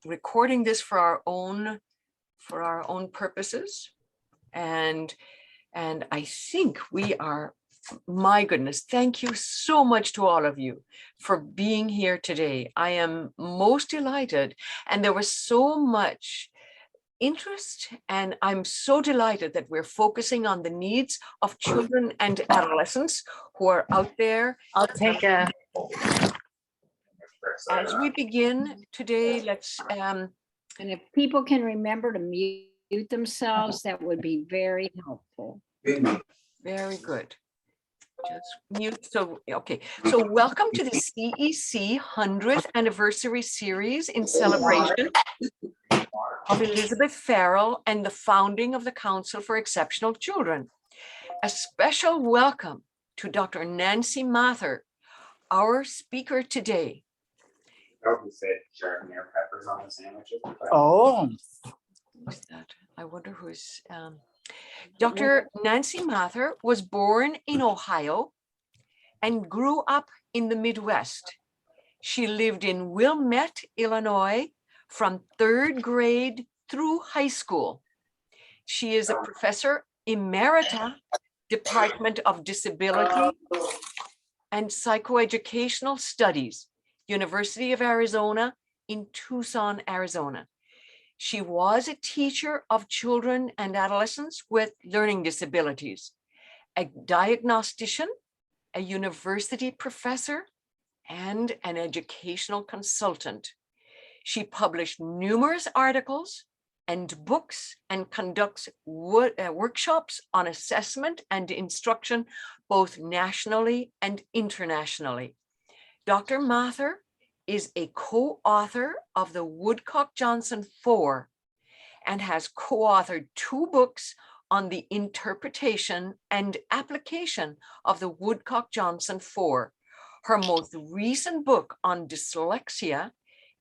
recording this for our own purposes. And I think we are, my goodness, thank you so much to all of you for being here today. I am most delighted, and there was so much interest, and I'm so delighted that we're focusing on the needs of children and adolescents who are out there. I'll take a. As we begin today, let's and if people can remember to mute themselves, that would be very helpful. very good. Just mute. So, okay. So welcome to the CEC 100th anniversary series in celebration of Elizabeth Farrell and the founding of the Council for Exceptional Children. A special welcome to Dr. Nancy Mather, our speaker today. Who said jardiniere peppers on the sandwiches? Oh, Who's that? I wonder who's Dr. Nancy Mather was born in Ohio and grew up in the Midwest. She lived in Wilmette, Illinois from 3rd grade through high school. She is a Professor Emerita, Department of Disability and Psychoeducational Studies, University of Arizona in Tucson, Arizona. She was a teacher of children and adolescents with learning disabilities, a diagnostician, a university professor, and an educational consultant. She published numerous articles and books and conducts workshops on assessment and instruction, both nationally and internationally. Dr. Mather is a co-author of the Woodcock-Johnson IV and has co-authored 2 books on the interpretation and application of the Woodcock-Johnson IV. Her most recent book on dyslexia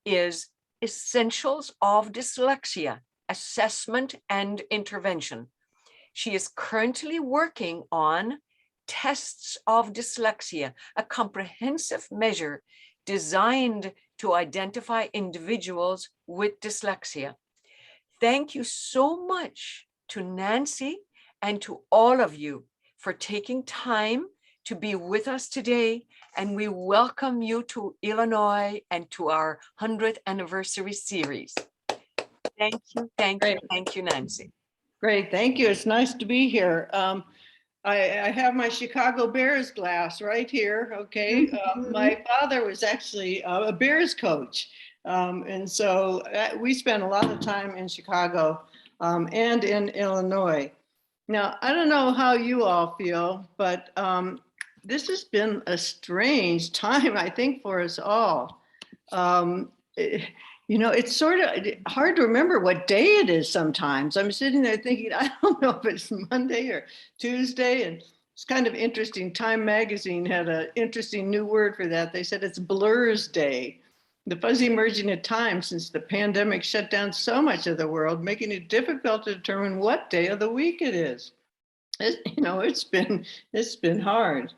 is Essentials of Dyslexia, Assessment and Intervention. She is currently working on Tests of Dyslexia, a comprehensive measure designed to identify individuals with dyslexia. Thank you so much to Nancy and to all of you for taking time to be with us today, and we welcome you to Illinois and to our 100th anniversary series. Thank you, thank you, thank you, Nancy. Great, thank you. It's nice to be here. I have my Chicago Bears glass right here, okay? My father was actually a Bears coach. And so we spent a lot of time in Chicago and in Illinois. Now, I don't know how you all feel, but this has been a strange time, I think, for us all. You know, it's sort of hard to remember what day it is sometimes. I'm sitting there thinking, I don't know if it's Monday or Tuesday, and it's kind of interesting. Time magazine had an interesting new word for that. They said it's Blur's Day, the fuzzy merging of time since the pandemic shut down so much of the world, making it difficult to determine what day of the week it is. You know, it's been hard.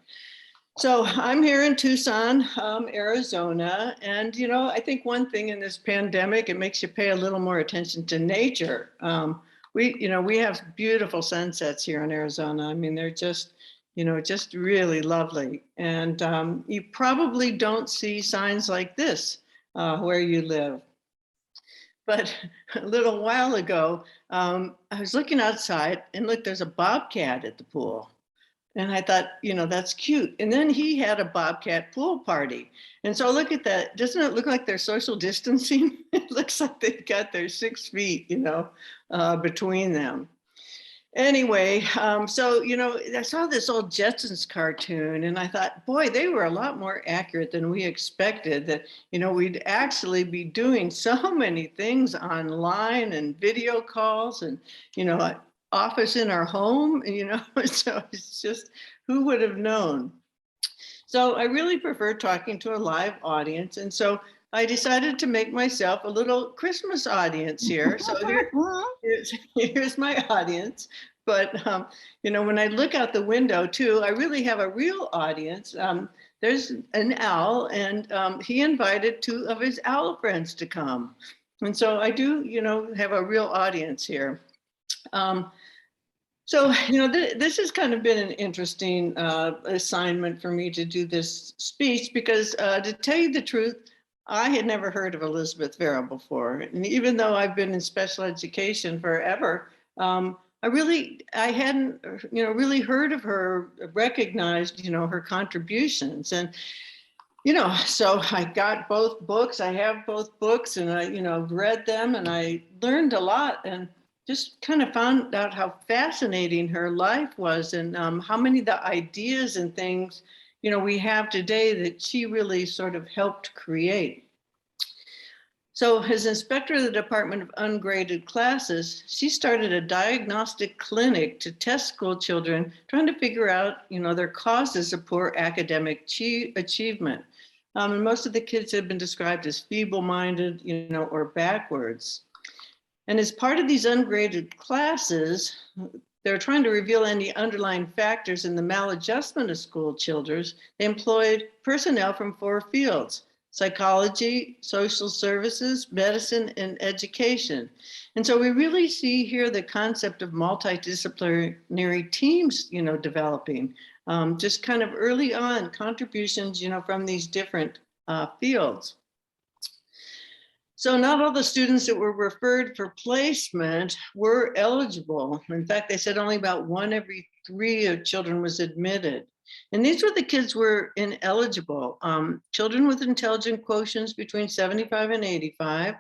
So I'm here in Tucson, Arizona, and you know, I think one thing in this pandemic, it makes you pay a little more attention to nature. We have beautiful sunsets here in Arizona. I mean, they're just, you know, just really lovely. And you probably don't see signs like this where you live. But a little while ago, I was looking outside and look, there's a bobcat at the pool. And I thought, you know, that's cute. And then he had a bobcat pool party. And so look at that. Doesn't it look like they're social distancing? It looks like they've got their 6 feet, you know, between them. Anyway, so, you know, I saw this old Jetsons cartoon and I thought, boy, they were a lot more accurate than we expected, that, you know, we'd actually be doing so many things online and video calls and, you know, office in our home, you know, so it's just, who would have known? So I really prefer talking to a live audience. And so I decided to make myself a little Christmas audience here. So here's my audience. But, you know, when I look out the window too, I really have a real audience. There's an owl and he invited 2 of his owl friends to come. And so I do, have a real audience here. So, this has kind of been an interesting assignment for me to do this speech because to tell you the truth, I had never heard of Elizabeth Farrell before. And even though I've been in special education forever, I hadn't, really heard of her, recognized, her contributions. And, so I got both books. I have both books and I, read them and I learned a lot and just kind of found out how fascinating her life was and how many of the ideas and things, we have today that she really sort of helped create. So as inspector of the Department of Ungraded Classes, she started a diagnostic clinic to test school children, trying to figure out, their causes of poor academic achievement. And most of the kids have been described as feeble-minded, or backwards. And as part of these ungraded classes, they're trying to reveal any underlying factors in the maladjustment of school children. They employed personnel from 4 fields: psychology, social services, medicine, and education. And so we really see here the concept of multidisciplinary teams, developing just kind of early on contributions, from these different fields. So not all the students that were referred for placement were eligible. In fact, they said only about 1 every 3 children was admitted. And these were the kids who were ineligible. Children with intelligence quotients between 75 and 85,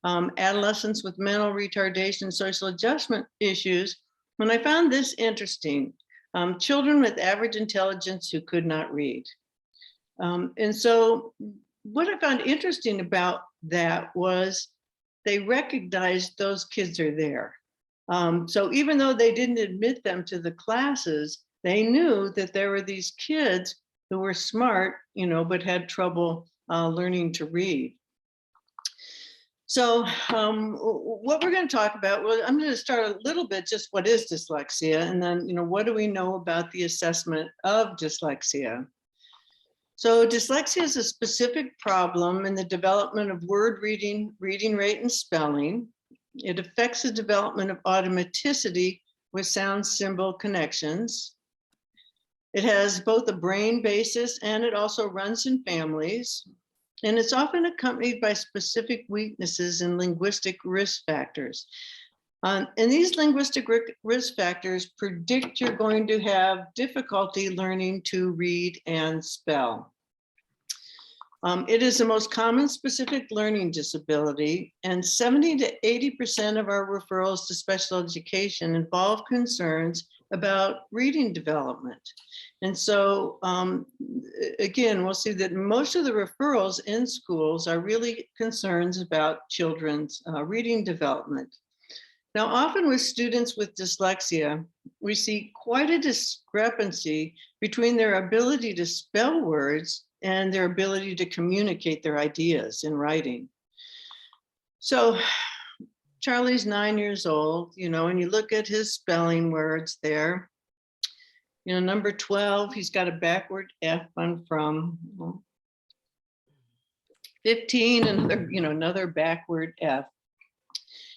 adolescents with mental retardation, social adjustment issues. And I found this interesting, children with average intelligence who could not read. And so what I found interesting about that was they recognized those kids are there. So even though they didn't admit them to the classes, they knew that there were these kids who were smart, but had trouble learning to read. So what we're going to talk about, well, I'm going to start a little bit just what is dyslexia, and then, what do we know about the assessment of dyslexia? So dyslexia is a specific problem in the development of word reading, reading rate, and spelling. It affects the development of automaticity with sound symbol connections. It has both a brain basis and it also runs in families. And it's often accompanied by specific weaknesses in linguistic risk factors. And these linguistic risk factors predict you're going to have difficulty learning to read and spell. It is the most common specific learning disability, and 70 to 80% of our referrals to special education involve concerns about reading development. And so, again, we'll see that most of the referrals in schools are really concerns about children's reading development. Now, often with students with dyslexia, we see quite a discrepancy between their ability to spell words and their ability to communicate their ideas in writing. So Charlie's 9 years old, and you look at his spelling words there, number 12, he's got a backward F on from. 15, another backward F.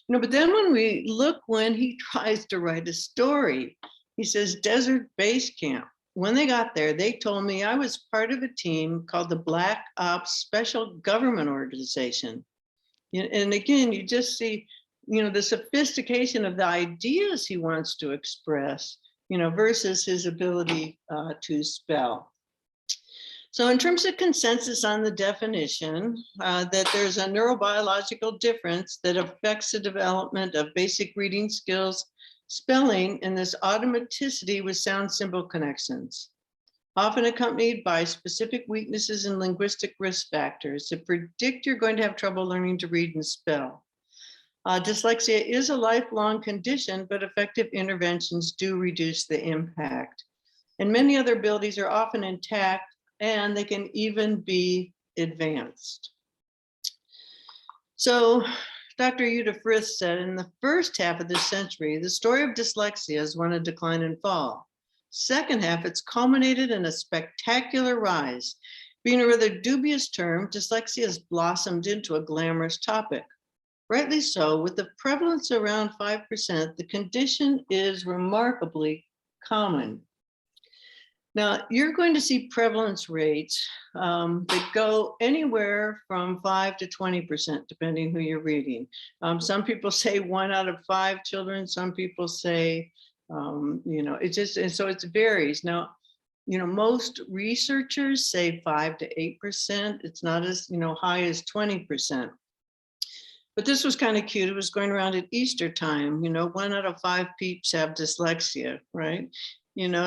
But then when we look when he tries to write a story, he says Desert Base Camp. When they got there, they told me I was part of a team called the Black Ops Special Government Organization. And again, you just see, the sophistication of the ideas he wants to express, versus his ability to spell. So in terms of consensus on the definition, that there's a neurobiological difference that affects the development of basic reading skills, spelling, and this automaticity with sound symbol connections, often accompanied by specific weaknesses in linguistic risk factors that predict you're going to have trouble learning to read and spell. Dyslexia is a lifelong condition, but effective interventions do reduce the impact. And many other abilities are often intact, and they can even be advanced. So Dr. Uta Frith said, in the first half of this century, the story of dyslexia is one of decline and fall. Second half, it's culminated in a spectacular rise. Being a rather dubious term, dyslexia has blossomed into a glamorous topic. Rightly so, with the prevalence around 5%, the condition is remarkably common. Now, you're going to see prevalence rates that go anywhere from 5 to 20%, depending who you're reading. Some people say 1 out of 5 children. Some people say, it just, and so it varies. Now, most researchers say 5 to 8%. It's not as, high as 20%. But this was kind of cute. It was going around at Easter time, 1 out of 5 peeps have dyslexia, right?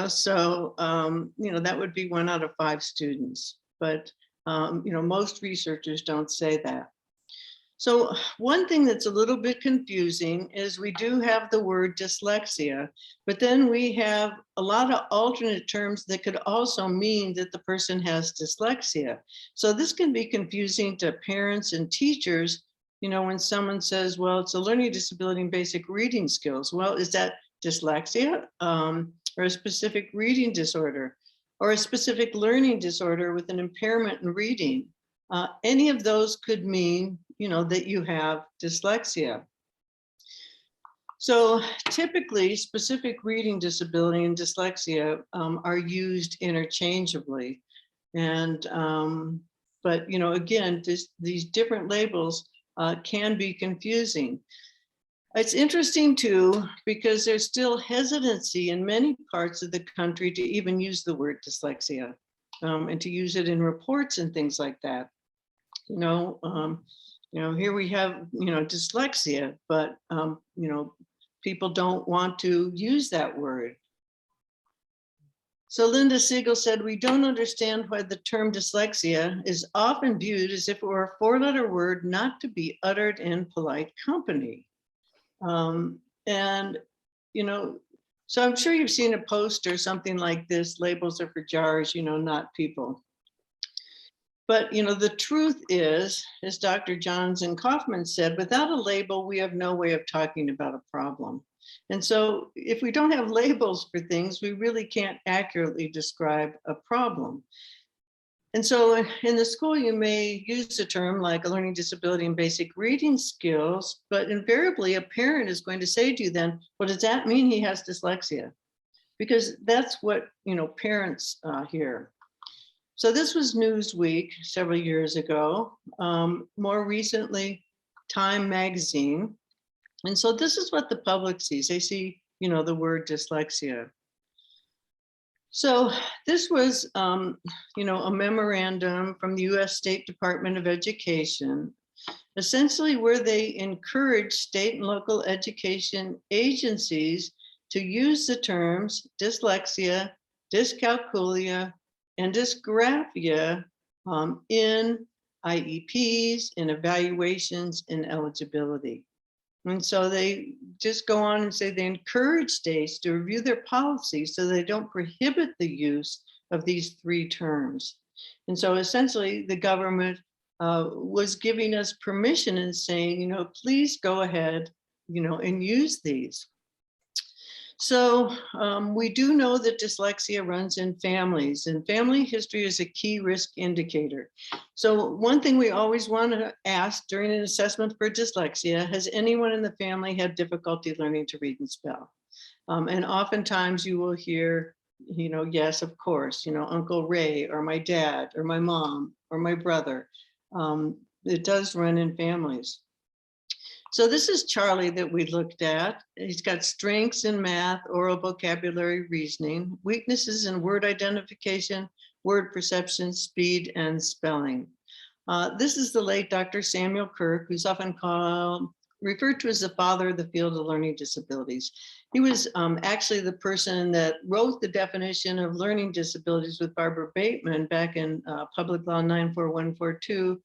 So, that would be 1 out of 5 students. But, most researchers don't say that. So one thing that's a little bit confusing is we do have the word dyslexia, but then we have a lot of alternate terms that could also mean that the person has dyslexia. So this can be confusing to parents and teachers, when someone says, well, it's a learning disability in basic reading skills. Well, is that dyslexia or a specific reading disorder or a specific learning disorder with an impairment in reading? Any of those could mean, that you have dyslexia. So typically specific reading disability and dyslexia are used interchangeably. And, but, again, these different labels can be confusing. It's interesting too, because there's still hesitancy in many parts of the country to even use the word dyslexia and to use it in reports and things like that. Here we have, dyslexia, but, people don't want to use that word. So Linda Siegel said, we don't understand why the term dyslexia is often viewed as if it were a 4-letter word not to be uttered in polite company. And, so I'm sure you've seen a poster, something like this, labels are for jars, not people. But, the truth is, as Dr. Johns and Kaufman said, without a label, we have no way of talking about a problem. And so if we don't have labels for things, we really can't accurately describe a problem. And so in the school, you may use a term like a learning disability in basic reading skills, but invariably a parent is going to say to you then, well, does that mean he has dyslexia? Because that's what, parents hear. So this was Newsweek several years ago, more recently, Time magazine. And so this is what the public sees. They see, the word dyslexia. So this was, a memorandum from the US State Department of Education, essentially where they encourage state and local education agencies to use the terms dyslexia, dyscalculia, and dysgraphia in IEPs, in evaluations, and eligibility. And so they just go on and say they encourage states to review their policies so they don't prohibit the use of these 3 terms. And so essentially the government was giving us permission and saying, please go ahead, and use these. So we do know that dyslexia runs in families, and family history is a key risk indicator. So one thing we always want to ask during an assessment for dyslexia, has anyone in the family had difficulty learning to read and spell? And oftentimes you will hear, yes, of course, Uncle Ray or my dad or my mom or my brother. It does run in families. So this is Charlie that we looked at. He's got strengths in math, oral vocabulary, reasoning, weaknesses in word identification, word perception, speed, and spelling. This is the late Dr. Samuel Kirk, who's often referred to as the father of the field of learning disabilities. He was actually the person that wrote the definition of learning disabilities with Barbara Bateman back in Public Law 94142,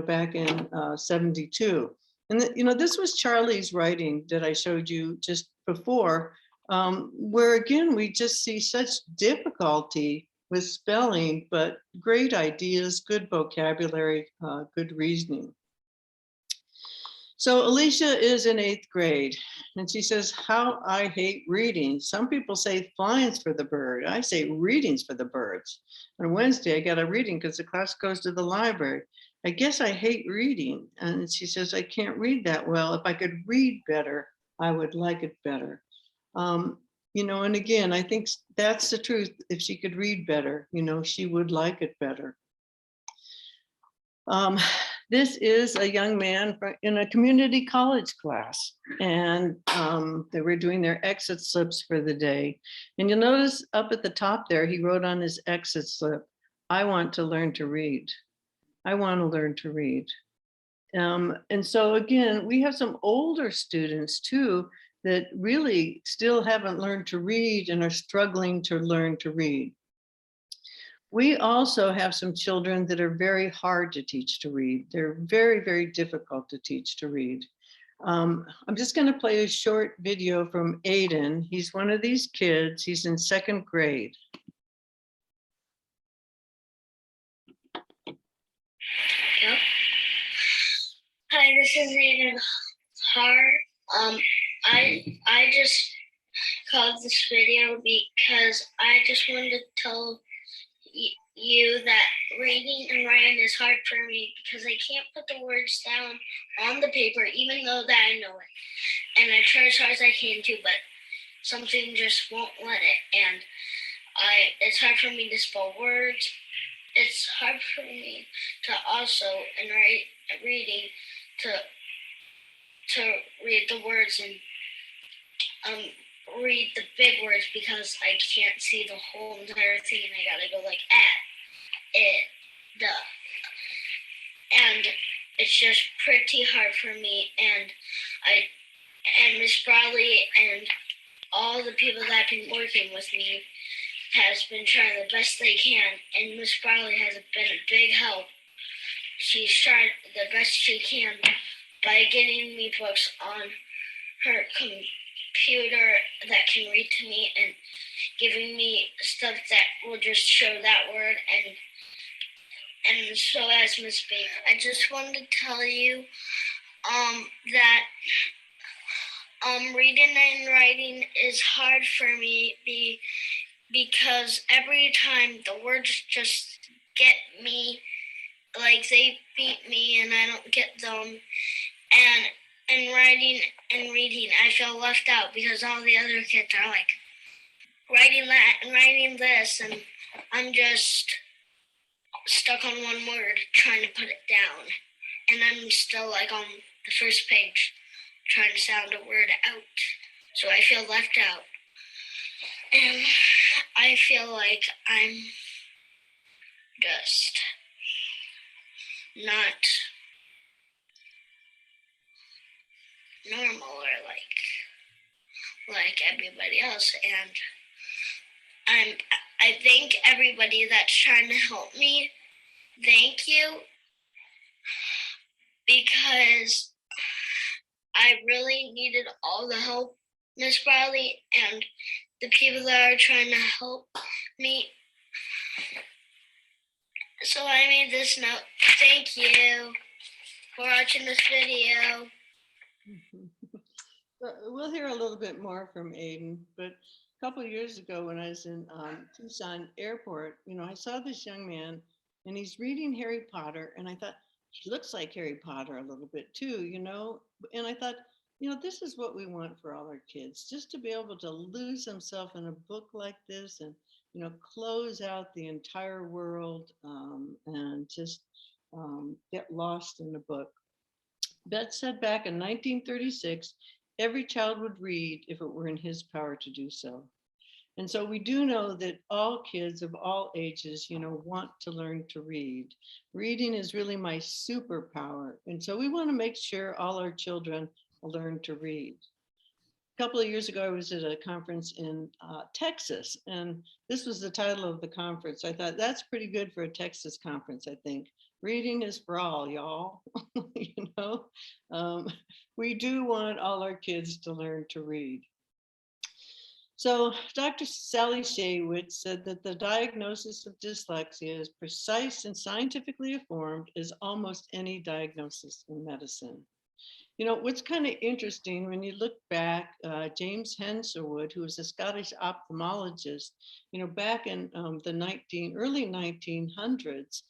back in 72. And this was Charlie's writing that I showed you just before, where again, we just see such difficulty with spelling, but great ideas, good vocabulary, good reasoning. So Alicia is in 8th grade and she says, how I hate reading. Some people say flying's for the bird. I say reading's for the birds. On Wednesday, I got a reading because the class goes to the library. I guess I hate reading. And she says, I can't read that well. If I could read better, I would like it better. You know, and again, I think that's the truth. If she could read better, you know, she would like it better. This is a young man in a community college class, and they were doing their exit slips for the day. And you'll notice up at the top there, he wrote on his exit slip, I want to learn to read. I want to learn to read. And so again, we have some older students too that really still haven't learned to read and are struggling to learn to read. We also have some children that are very hard to teach to read. They're very, very difficult to teach to read. I'm just going to play a short video from Aiden. He's one of these kids. He's in 2nd grade. Yep. Hi, this is Aiden Har. I just called this video because I just wanted to tell you that reading and writing is hard for me because I can't put the words down on the paper, even though that I know it. And I try as hard as I can to, but something just won't let it. And it's hard for me to spell words. It's hard for me to also, in reading, to read the words and read the big words because I can't see the whole entire thing and I gotta go like at, it, the. And it's just pretty hard for me, and Miss Bradley and all the people that have been working with me has been trying the best they can, and Miss Bradley has been a big help. She's trying the best she can by getting me books on her computer that can read to me and giving me stuff that will just show that word. And so as Miss B, I just wanted to tell you that reading and writing is hard for me because every time the words just get me, like they beat me and I don't get them. And in writing and reading, I feel left out because all the other kids are like writing that and writing this, and I'm just stuck on one word trying to put it down. And I'm still like on the first page trying to sound a word out. So I feel left out. And I feel like I'm just not normal or like everybody else. And I thank everybody that's trying to help me. Thank you, because I really needed all the help, Miss Bradley, and the people that are trying to help me. So I made this note. Thank you for watching this video. We'll hear a little bit more from Aiden, but a couple of years ago when I was in Tucson airport, you know, I saw this young man and he's reading Harry Potter, and I thought, he looks like Harry Potter a little bit too, you know, and I thought, you know, this is what we want for all our kids, just to be able to lose themselves in a book like this and, you know, close out the entire world and just get lost in the book. Bet said back in 1936, every child would read if it were in his power to do so. And so we do know that all kids of all ages, you know, want to learn to read. Reading is really my superpower. And so we want to make sure all our children learn to read. A couple of years ago, I was at a conference in Texas, and this was the title of the conference. I thought that's pretty good for a Texas conference, I think. Reading is for all, y'all. You know, we do want all our kids to learn to read. So Dr. Sally Shaywitz said that the diagnosis of dyslexia is precise and scientifically informed as almost any diagnosis in medicine. You know, what's kind of interesting when you look back, James Henselwood, who was a Scottish ophthalmologist, you know, back in the early 1900s,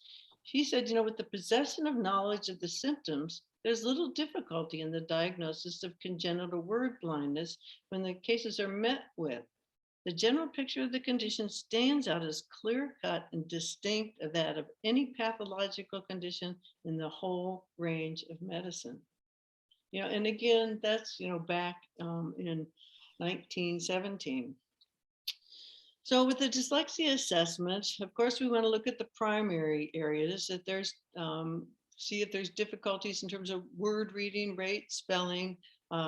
She said, with the possession of knowledge of the symptoms, there's little difficulty in the diagnosis of congenital word blindness when the cases are met with. The general picture of the condition stands out as clear-cut and distinct of that of any pathological condition in the whole range of medicine. And again, that's, back in 1917. So with the dyslexia assessment, of course, we want to look at the primary areas that there's, see if there's difficulties in terms of word reading, rate, spelling,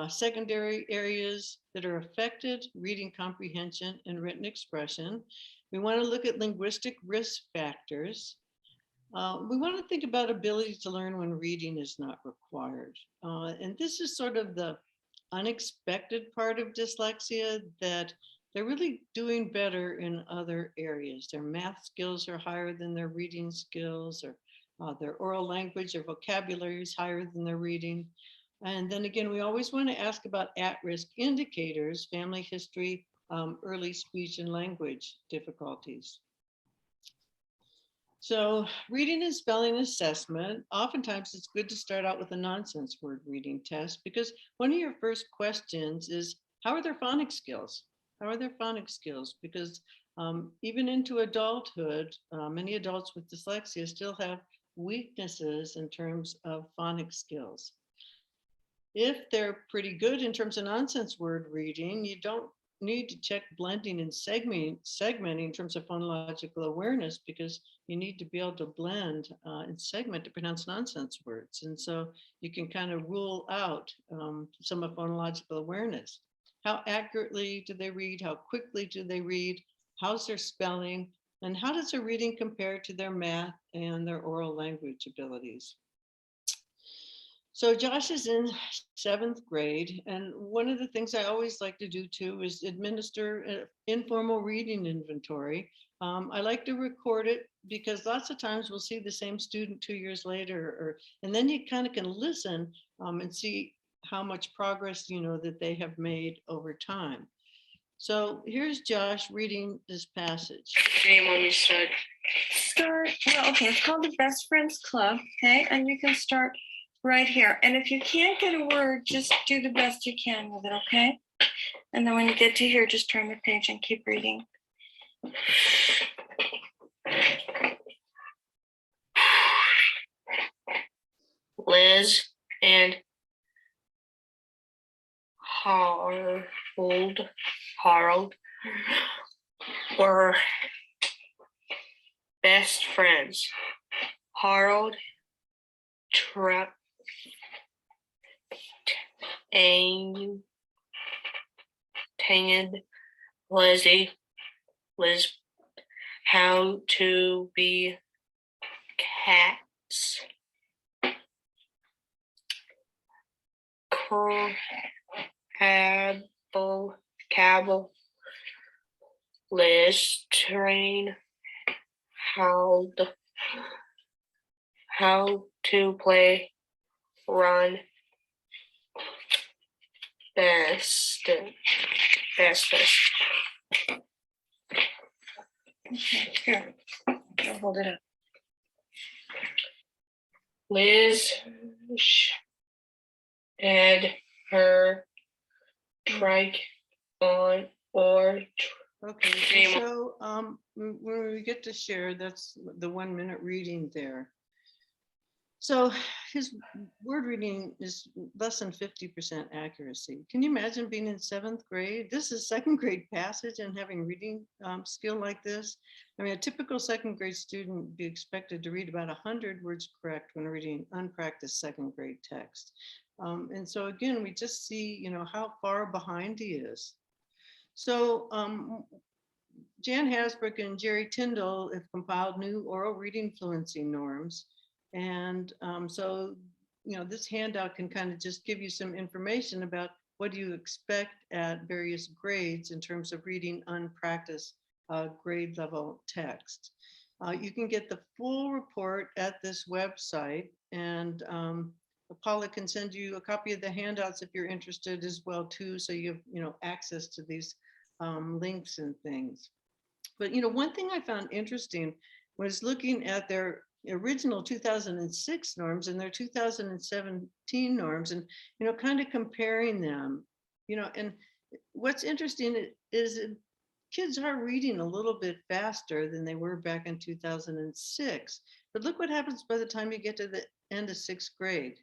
secondary areas that are affected, reading comprehension and written expression. We want to look at linguistic risk factors. We want to think about ability to learn when reading is not required. And this is sort of the unexpected part of dyslexia, that they're really doing better in other areas. Their math skills are higher than their reading skills, or their oral language or vocabulary is higher than their reading. And then again, we always want to ask about at-risk indicators, family history, early speech and language difficulties. So reading and spelling assessment, oftentimes it's good to start out with a nonsense word reading test, because one of your first questions is, how are their phonics skills? How are their phonics skills? Because even into adulthood, many adults with dyslexia still have weaknesses in terms of phonics skills. If they're pretty good in terms of nonsense word reading, you don't need to check blending and segmenting in terms of phonological awareness, because you need to be able to blend and segment to pronounce nonsense words. And so you can kind of rule out some of phonological awareness. How accurately do they read? How quickly do they read? How's their spelling? And how does their reading compare to their math and their oral language abilities? So Josh is in 7th grade, and one of the things I always like to do too is administer an informal reading inventory. I like to record it, because lots of times we'll see the same student 2 years later, and then you kind of can listen and see how much progress that they have made over time. So here's Josh reading this passage. Name on your side. Start, well, okay, it's called the Best Friends Club, okay? And you can start right here. And if you can't get a word, just do the best you can with it, okay? And then when you get to here, just turn the page and keep reading. Liz and Harold were best friends. Harold trained Liz how to be cats. Cabal Liz train how to play run bestest. Okay, here, I'll hold it up. Liz had her trike on or Okay, so when we get to share, that's the 1 minute reading there. So his word reading is less than 50% accuracy. Can you imagine being in 7th grade? This is 2nd grade passage and having reading skill like this. I mean, a typical 2nd grade student would be expected to read about 100 words correct when reading unpracticed 2nd grade text. And so again, we just see, how far behind he is. So Jan Hasbrook and Jerry Tyndall have compiled new oral reading fluency norms. And so, this handout can kind of just give you some information about what do you expect at various grades in terms of reading unpracticed grade level text. You can get the full report at this website, and Paula can send you a copy of the handouts if you're interested as well too, so you have access to these links and things. But one thing I found interesting was looking at their original 2006 norms and their 2017 norms, and, you know, kind of comparing them, you know. And what's interesting is that kids are reading a little bit faster than they were back in 2006. But look what happens by the time you get to the end of 6th grade.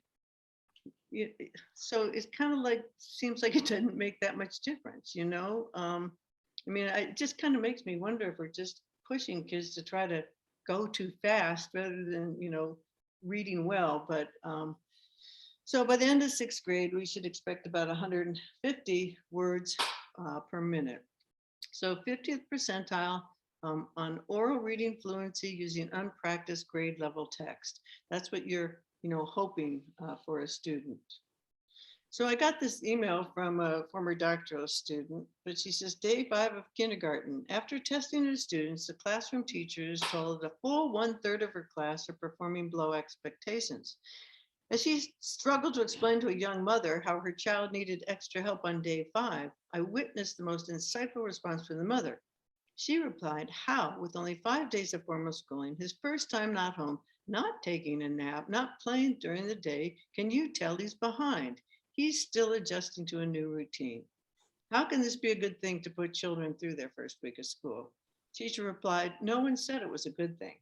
So it's kind of like, seems like it doesn't make that much difference, you know? I mean, it just kind of makes me wonder if we're just pushing kids to try to go too fast rather than, you know, reading well. But so by the end of 6th grade, we should expect about 150 words per minute. So 50th percentile on oral reading fluency using unpracticed grade level text. That's what you're, you know, hoping for a student. So I got this email from a former doctoral student, but she says, day 5 of kindergarten, after testing her students, the classroom teacher is told a full 1/3 of her class are performing below expectations. As she struggled to explain to a young mother how her child needed extra help on day 5, I witnessed the most insightful response from the mother. She replied, how, with only 5 days of formal schooling, his first time not home, not taking a nap, not playing during the day, can you tell he's behind? He's still adjusting to a new routine. How can this be a good thing to put children through their first week of school? Teacher replied, no one said it was a good thing.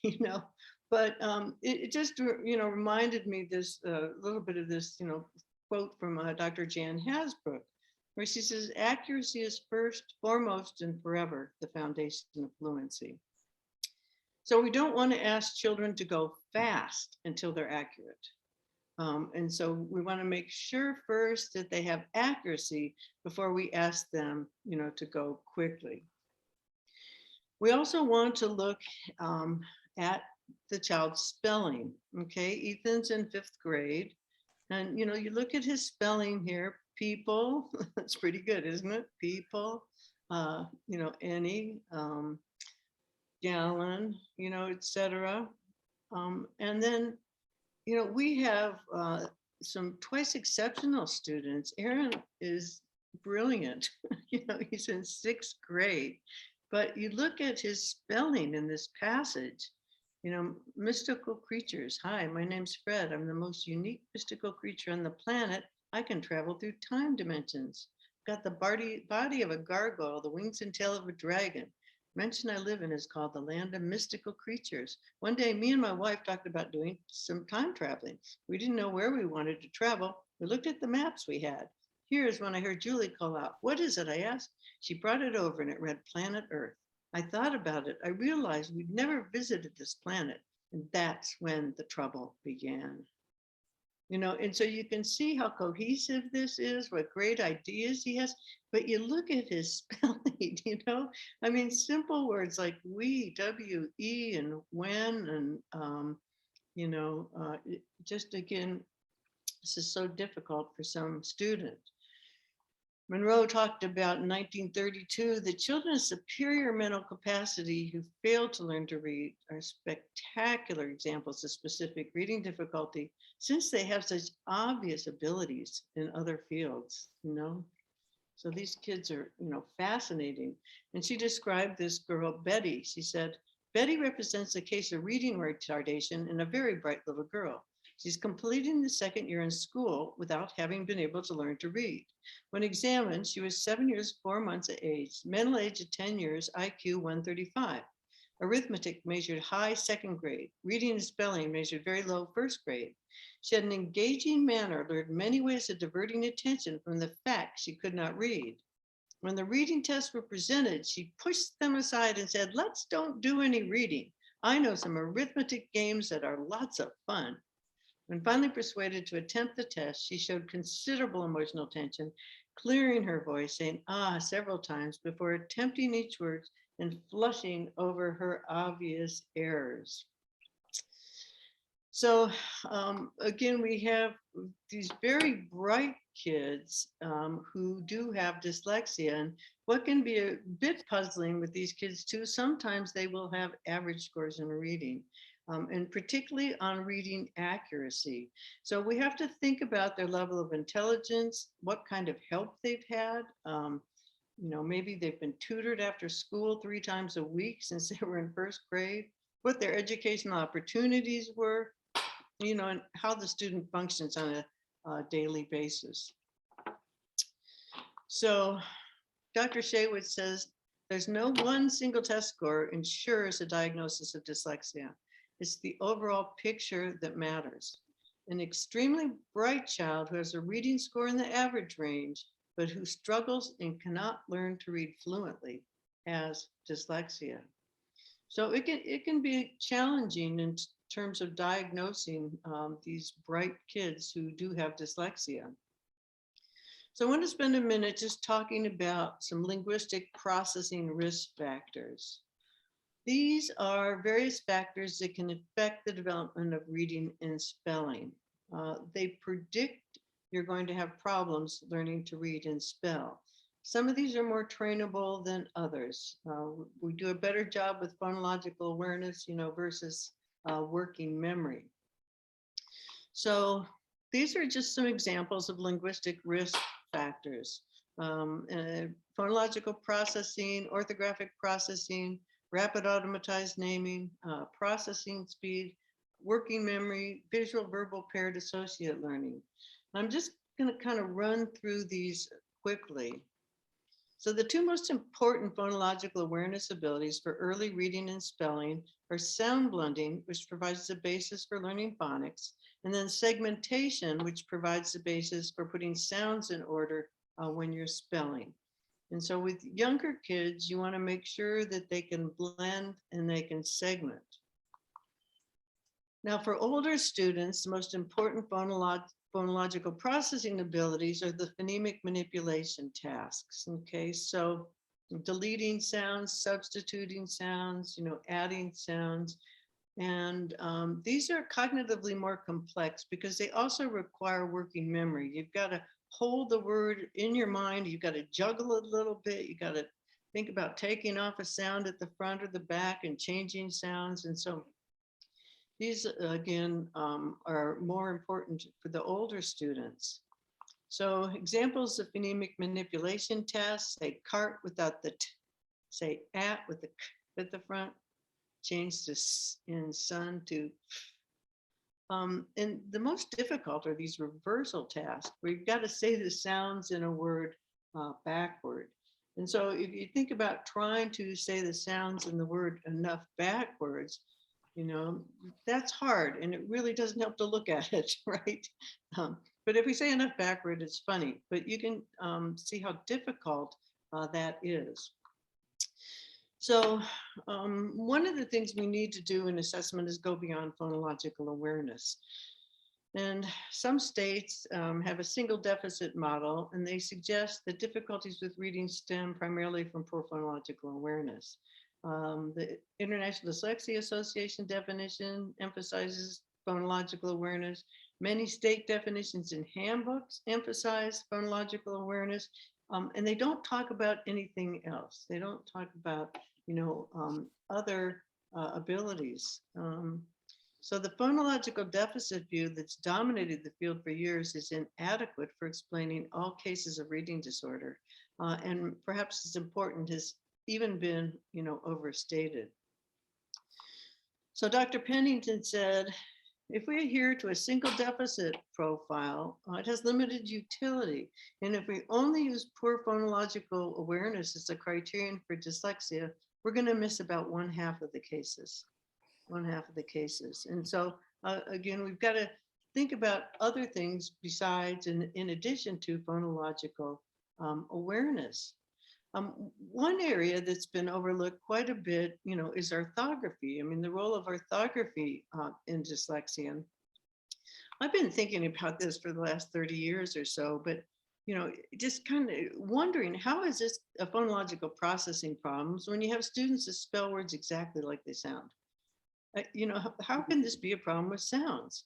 You know, but it just, you know, reminded me this little bit of this, you know, quote from Dr. Jan Hasbrook, where she says, accuracy is first, foremost, and forever the foundation of fluency. So we don't want to ask children to go fast until they're accurate. And so we want to make sure first that they have accuracy before we ask them, you know, to go quickly. We also want to look at the child's spelling. Okay, Ethan's in 5th grade, and, you know, you look at his spelling here, people, that's pretty good, isn't it? People, you know, any, gallon, you know, etc. And then, you know, we have some twice exceptional students. Aaron is brilliant. You know, he's in 6th grade, but you look at his spelling in this passage, you know, mystical creatures. Hi, my name's Fred. I'm the most unique mystical creature on the planet. I can travel through time dimensions. Got the body of a gargoyle, the wings and tail of a dragon. Mansion I live in is called the land of mystical creatures. One day, me and my wife talked about doing some time traveling. We didn't know where we wanted to travel. We looked at the maps we had. Here's when I heard Julie call out, what is it? I asked. She brought it over and it read Planet Earth. I thought about it. I realized we'd never visited this planet. And that's when the trouble began. You know, and so you can see how cohesive this is, what great ideas he has, but you look at his spelling, you know, I mean, simple words like we, W-E, and when, and, you know, just again, this is so difficult for some students. Monroe talked about in 1932, the children of superior mental capacity who fail to learn to read are spectacular examples of specific reading difficulty, since they have such obvious abilities in other fields, you know? So these kids are, you know, fascinating. And she described this girl, Betty. She said, Betty represents a case of reading retardation in a very bright little girl. She's completing the 2nd year in school without having been able to learn to read. When examined, she was 7 years, 4 months of age, mental age of 10 years, IQ 135. Arithmetic measured high 2nd grade. Reading and spelling measured very low 1st grade. She had an engaging manner, learned many ways of diverting attention from the fact she could not read. When the reading tests were presented, she pushed them aside and said, let's don't do any reading. I know some arithmetic games that are lots of fun. When finally persuaded to attempt the test, she showed considerable emotional tension, clearing her voice, saying ah several times before attempting each word and flushing over her obvious errors. So again, we have these very bright kids who do have dyslexia. And what can be a bit puzzling with these kids too, sometimes they will have average scores in reading. And particularly on reading accuracy. So we have to think about their level of intelligence, what kind of help they've had. You know, maybe they've been tutored after school 3 times a week since they were in 1st grade. what their educational opportunities were, and how the student functions on a daily basis. So Dr. Shaywitz says, there's no one single test score ensures a diagnosis of dyslexia. It's the overall picture that matters. An extremely bright child who has a reading score in the average range, but who struggles and cannot learn to read fluently has dyslexia. So it can be challenging in terms of diagnosing these bright kids who do have dyslexia. So I want to spend a minute just talking about some linguistic processing risk factors. These are various factors that can affect the development of reading and spelling. They predict you're going to have problems learning to read and spell. Some of these are more trainable than others. We do a better job with phonological awareness, versus working memory. So these are just some examples of linguistic risk factors. Phonological processing, orthographic processing, rapid automatized naming, processing speed, working memory, visual verbal paired associate learning. I'm just going to kind of run through these quickly. So the two most important phonological awareness abilities for early reading and spelling are sound blending, which provides the basis for learning phonics, and then segmentation, which provides the basis for putting sounds in order when you're spelling. And so with younger kids, you want to make sure that they can blend and they can segment. Now for older students, the most important phonological processing abilities are the phonemic manipulation tasks. Okay, so deleting sounds, substituting sounds, adding sounds. And these are cognitively more complex because they also require working memory. You've got to hold the word in your mind. You've got to juggle it a little bit. You got to think about taking off a sound at the front or the back and changing sounds. And so these, again, are more important for the older students. So examples of phonemic manipulation tasks, say cart without the t, say at with the k at the front, change this in sun to and the most difficult are these reversal tasks where you've got to say the sounds in a word backward. And so if you think about trying to say the sounds in the word enough backwards, that's hard and it really doesn't help to look at it, right? But if we say enough backward, it's funny, but you can see how difficult that is. So one of the things we need to do in assessment is go beyond phonological awareness. And some states have a single deficit model, and they suggest that difficulties with reading stem primarily from poor phonological awareness. The International Dyslexia Association definition emphasizes phonological awareness. Many state definitions in handbooks emphasize phonological awareness, and they don't talk about anything else. They don't talk about other abilities. So the phonological deficit view that's dominated the field for years is inadequate for explaining all cases of reading disorder. And perhaps it's important, has even been, overstated. So Dr. Pennington said, if we adhere to a single deficit profile, it has limited utility. And if we only use poor phonological awareness as a criterion for dyslexia, we're going to miss about one half of the cases. And so again, we've got to think about other things besides and in addition to phonological awareness. One area that's been overlooked quite a bit, is orthography. I mean, the role of orthography in dyslexia. I've been thinking about this for the last 30 years or so, but just kind of wondering, how is this a phonological processing problems when you have students that spell words exactly like they sound? How can this be a problem with sounds?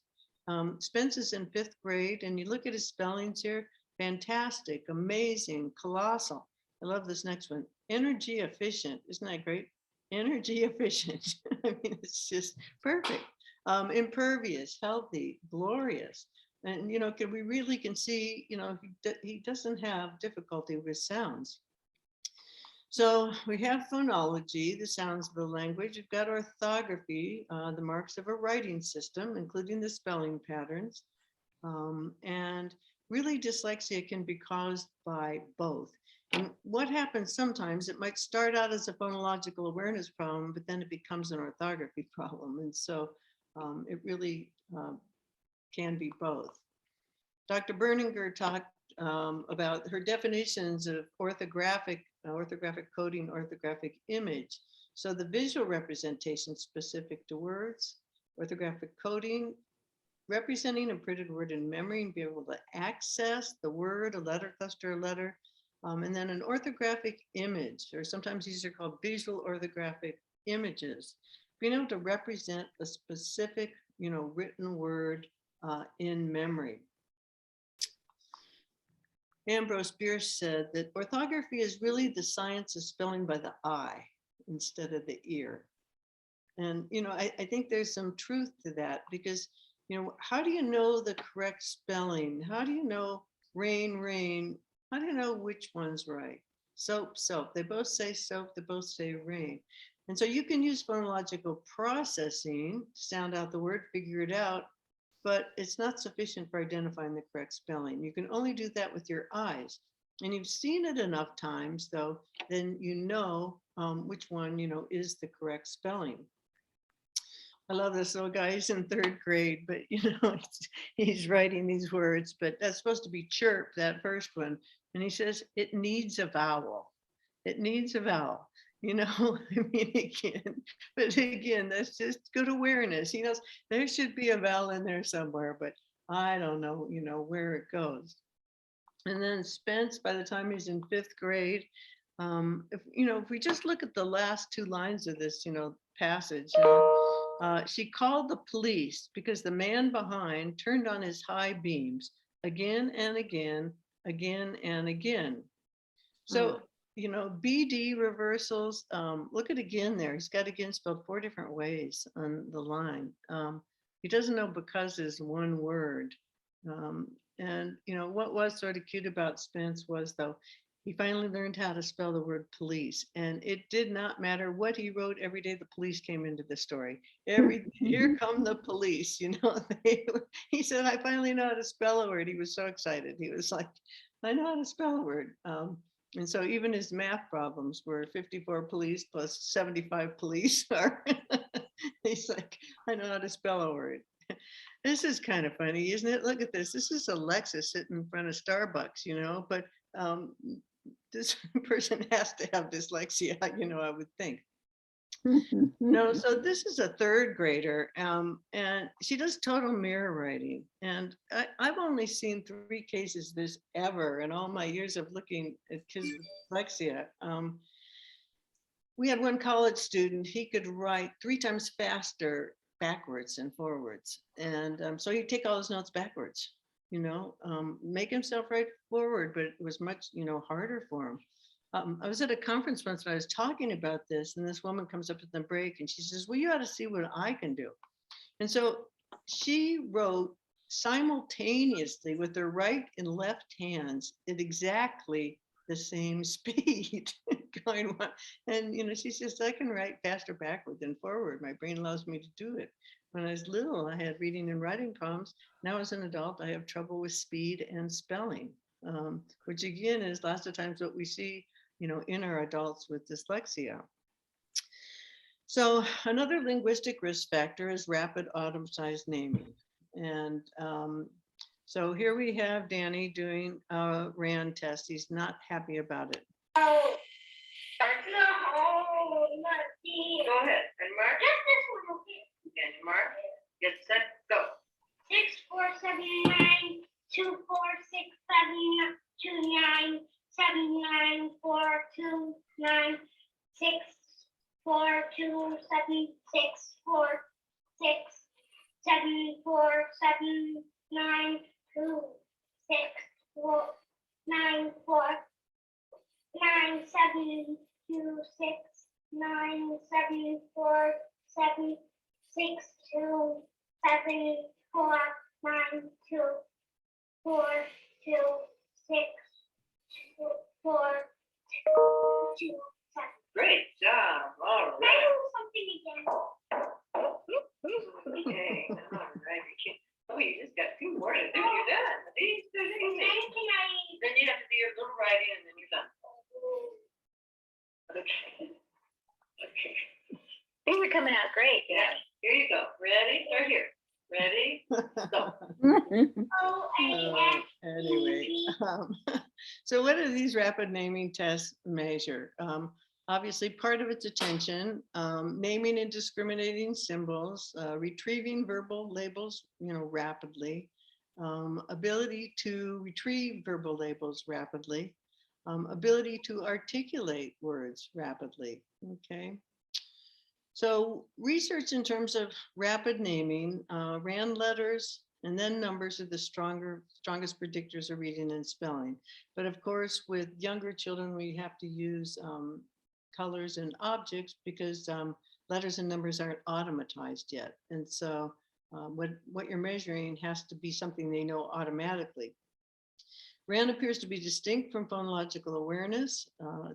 Spence is in 5th grade, and you look at his spellings here, fantastic, amazing, colossal. I love this next one, energy efficient. Isn't that great? Energy efficient. I mean, it's just perfect. Impervious, healthy, glorious. And, we really can see, he doesn't have difficulty with sounds. So we have phonology, the sounds of the language. We've got orthography, the marks of a writing system, including the spelling patterns. And really dyslexia can be caused by both. And what happens sometimes, it might start out as a phonological awareness problem, but then it becomes an orthography problem. And so it really can be both. Dr. Berninger talked about her definitions of orthographic coding, orthographic image. So the visual representation specific to words, orthographic coding, representing a printed word in memory and be able to access the word, a letter cluster, a letter, and then an orthographic image, or sometimes these are called visual orthographic images, being able to represent a specific, written word in memory. Ambrose Bierce said that orthography is really the science of spelling by the eye instead of the ear. And, I think there's some truth to that because, how do you know the correct spelling? How do you know rain, rain? How do you know which one's right? Soap, soap. They both say soap, they both say rain. And so you can use phonological processing to sound out the word, figure it out, but it's not sufficient for identifying the correct spelling. You can only do that with your eyes. And you've seen it enough times, though, then which one, is the correct spelling. I love this little guy. He's in 3rd grade, but, he's writing these words, but that's supposed to be chirp, that first one. And he says, it needs a vowel. It needs a vowel. But again, that's just good awareness. He knows there should be a vowel in there somewhere, but I don't know, where it goes. And then Spence, by the time he's in 5th grade, if we just look at the last 2 lines of this, passage, she called the police because the man behind turned on his high beams again and again, again and again. So, BD reversals, look at again there. He's got again spelled 4 different ways on the line. He doesn't know because is one word. And, what was sort of cute about Spence was, though, he finally learned how to spell the word police. And it did not matter what he wrote every day, the police came into the story. Here come the police, he said, I finally know how to spell a word. He was so excited. He was like, I know how to spell a word. And so even his math problems were 54 police plus 75 police are, he's like, I know how to spell a word. This is kind of funny, isn't it? Look at this. This is Alexa sitting in front of Starbucks, but this person has to have dyslexia, I would think. No, so this is a 3rd grader, and she does total mirror writing. And I've only seen 3 cases of this ever in all my years of looking at kids with dyslexia. We had one college student, he could write 3 times faster backwards and forwards. And so he'd take all his notes backwards, make himself write forward, but it was much, harder for him. I was at a conference once and I was talking about this, and this woman comes up at the break and she says, well, you ought to see what I can do. And so she wrote simultaneously with her right and left hands at exactly the same speed. And she says, I can write faster backward than forward. My brain allows me to do it. When I was little, I had reading and writing problems. Now as an adult, I have trouble with speed and spelling, which again is lots of times what we see in our adults with dyslexia. So another linguistic risk factor is rapid automatized naming. And so here we have Danny doing a RAND test. He's not happy about it. Oh, Go ahead and mark. just this one, okay. And mark. Get set, go. 6, 4, 7, 9, 2, 4, 6, 7, 2, 9, 7, 9, 4, 2, 9, 6, 4, 2, 7, 6, 4, 6, 7, 4, 7, 9, 2, 6, 4, 9, 4, 9, 7, 2, 6, 9, 7, 4, 7, 6, 2, 7, 4, 9, 2, 4, 2, 6, 4, 2, writing and then you're done. Okay. Okay. Things are coming out great. Yeah. Here you go. Ready? Start here. Ready? Go. Anyway, so what do these rapid naming tests measure? Obviously, part of it's attention, naming and discriminating symbols, retrieving verbal labels, rapidly, ability to retrieve verbal labels rapidly, ability to articulate words rapidly. Okay. So research in terms of rapid naming ran letters and then numbers are the strongest predictors of reading and spelling. But of course, with younger children, we have to use colors and objects because letters and numbers aren't automatized yet. And so what you're measuring has to be something they know automatically. RAND appears to be distinct from phonological awareness.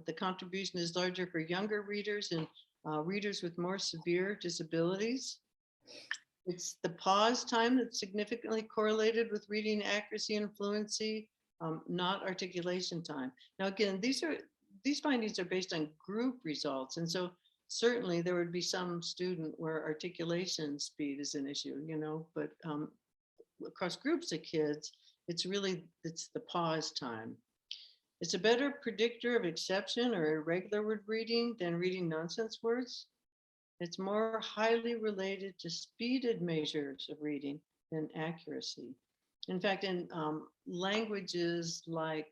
The contribution is larger for younger readers and readers with more severe disabilities. It's the pause time that's significantly correlated with reading accuracy and fluency, not articulation time. Now, again, these findings are based on group results. And so certainly there would be some student where articulation speed is an issue, but across groups of kids, it's the pause time. It's a better predictor of exception or irregular word reading than reading nonsense words. It's more highly related to speeded measures of reading than accuracy. In fact, in languages like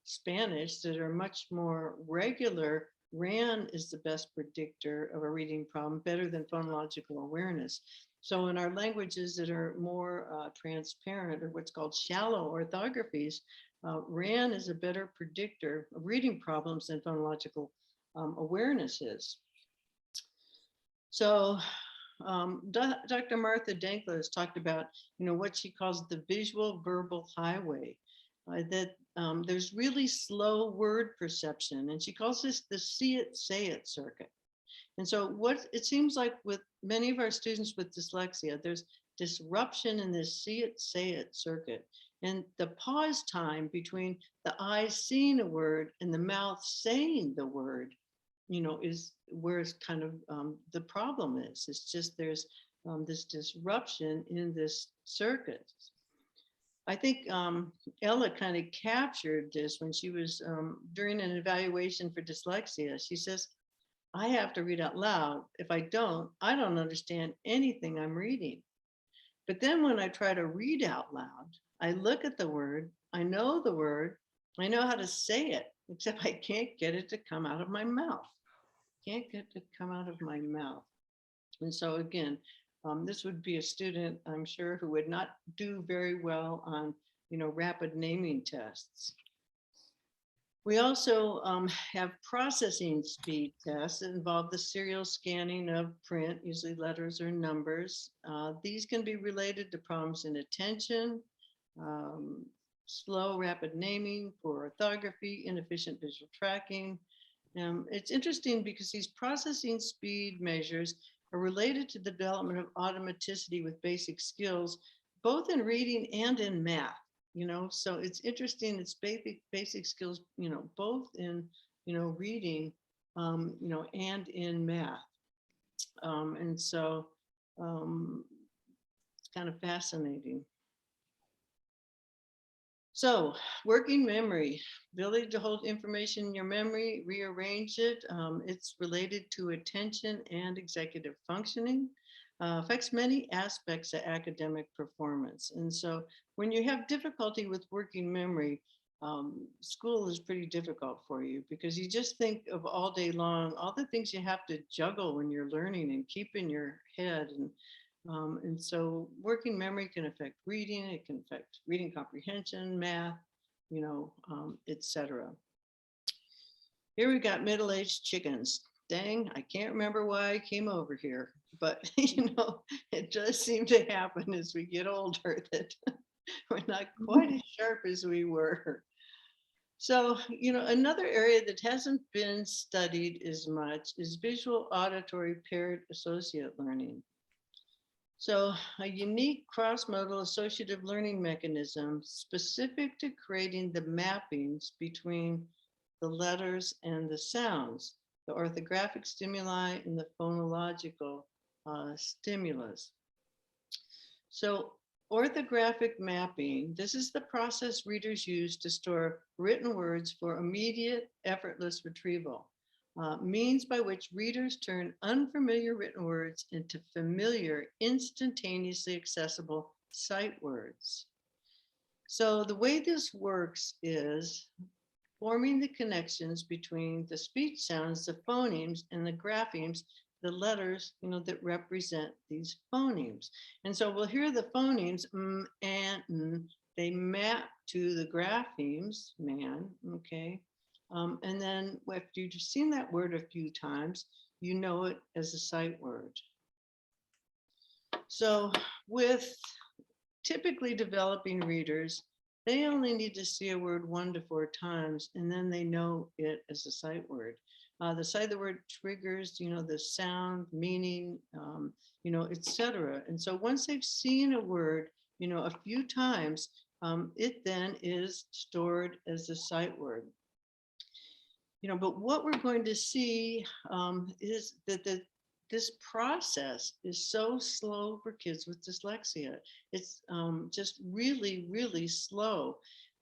Spanish that are much more regular, RAN is the best predictor of a reading problem, better than phonological awareness. So in our languages that are more transparent or what's called shallow orthographies, RAN is a better predictor of reading problems than phonological awareness is. So Dr. Martha Dankler has talked about, what she calls the visual verbal highway, that there's really slow word perception. And she calls this the see it, say it circuit. And so what it seems like with many of our students with dyslexia, there's disruption in this see it, say it circuit. And the pause time between the eyes seeing a word and the mouth saying the word, is where it's kind of the problem is. It's just there's this disruption in this circuit. I think Ella kind of captured this when she was during an evaluation for dyslexia. She says, I have to read out loud. If I don't understand anything I'm reading. But then when I try to read out loud, I look at the word, I know the word, I know how to say it, except I can't get it to come out of my mouth. Can't get it to come out of my mouth. And so again, this would be a student, I'm sure, who would not do very well on, rapid naming tests. We also have processing speed tests that involve the serial scanning of print, usually letters or numbers. These can be related to problems in attention, slow rapid naming, poor orthography, inefficient visual tracking. It's interesting because these processing speed measures are related to the development of automaticity with basic skills, both in reading and in math. So it's interesting. It's basic skills, both in, reading, and in math. And so it's kind of fascinating. So working memory, ability to hold information in your memory, rearrange it. It's related to attention and executive functioning. Affects many aspects of academic performance. And so when you have difficulty with working memory, school is pretty difficult for you because you just think of all day long, all the things you have to juggle when you're learning and keep in your head. And so working memory can affect reading, it can affect reading comprehension, math, etc. Here we got middle-aged chickens. Dang, I can't remember why I came over here, but it does seem to happen as we get older that we're not quite as sharp as we were. So, another area that hasn't been studied as much is visual auditory paired associate learning. So a unique cross-modal associative learning mechanism specific to creating the mappings between the letters and the sounds, the orthographic stimuli and the phonological stimulus. So orthographic mapping, this is the process readers use to store written words for immediate, effortless retrieval. Means by which readers turn unfamiliar written words into familiar, instantaneously accessible sight words. So the way this works is forming the connections between the speech sounds, the phonemes, and the graphemes, the letters, that represent these phonemes. And so we'll hear the phonemes, and they map to the graphemes, man, okay? And then if you've seen that word a few times, you know it as a sight word. So with typically developing readers, they only need to see a word 1 to 4 times, and then they know it as a sight word. The sight of the word triggers, the sound, meaning, etc. And so once they've seen a word, a few times, it then is stored as a sight word. But what we're going to see is that this process is so slow for kids with dyslexia. It's just really, really slow.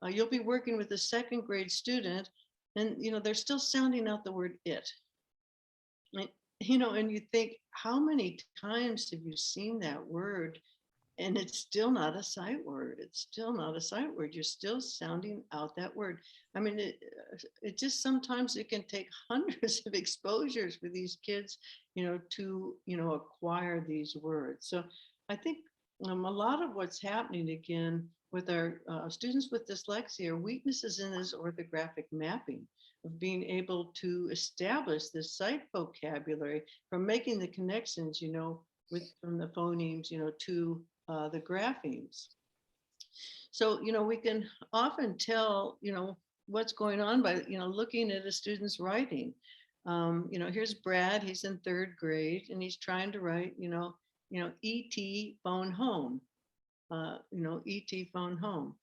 You'll be working with a 2nd grade student, and they're still sounding out the word it. And you think, how many times have you seen that word? And it's still not a sight word. It's still not a sight word. You're still sounding out that word. I mean, it just sometimes it can take hundreds of exposures for these kids, to, acquire these words. So I think a lot of what's happening again with our students with dyslexia are weaknesses in this orthographic mapping of being able to establish this sight vocabulary from making the connections, from the phonemes, to the graphemes. So, we can often tell, what's going on by, looking at a student's writing. Here's Brad, he's in 3rd grade and he's trying to write, ET phone home, ET phone home.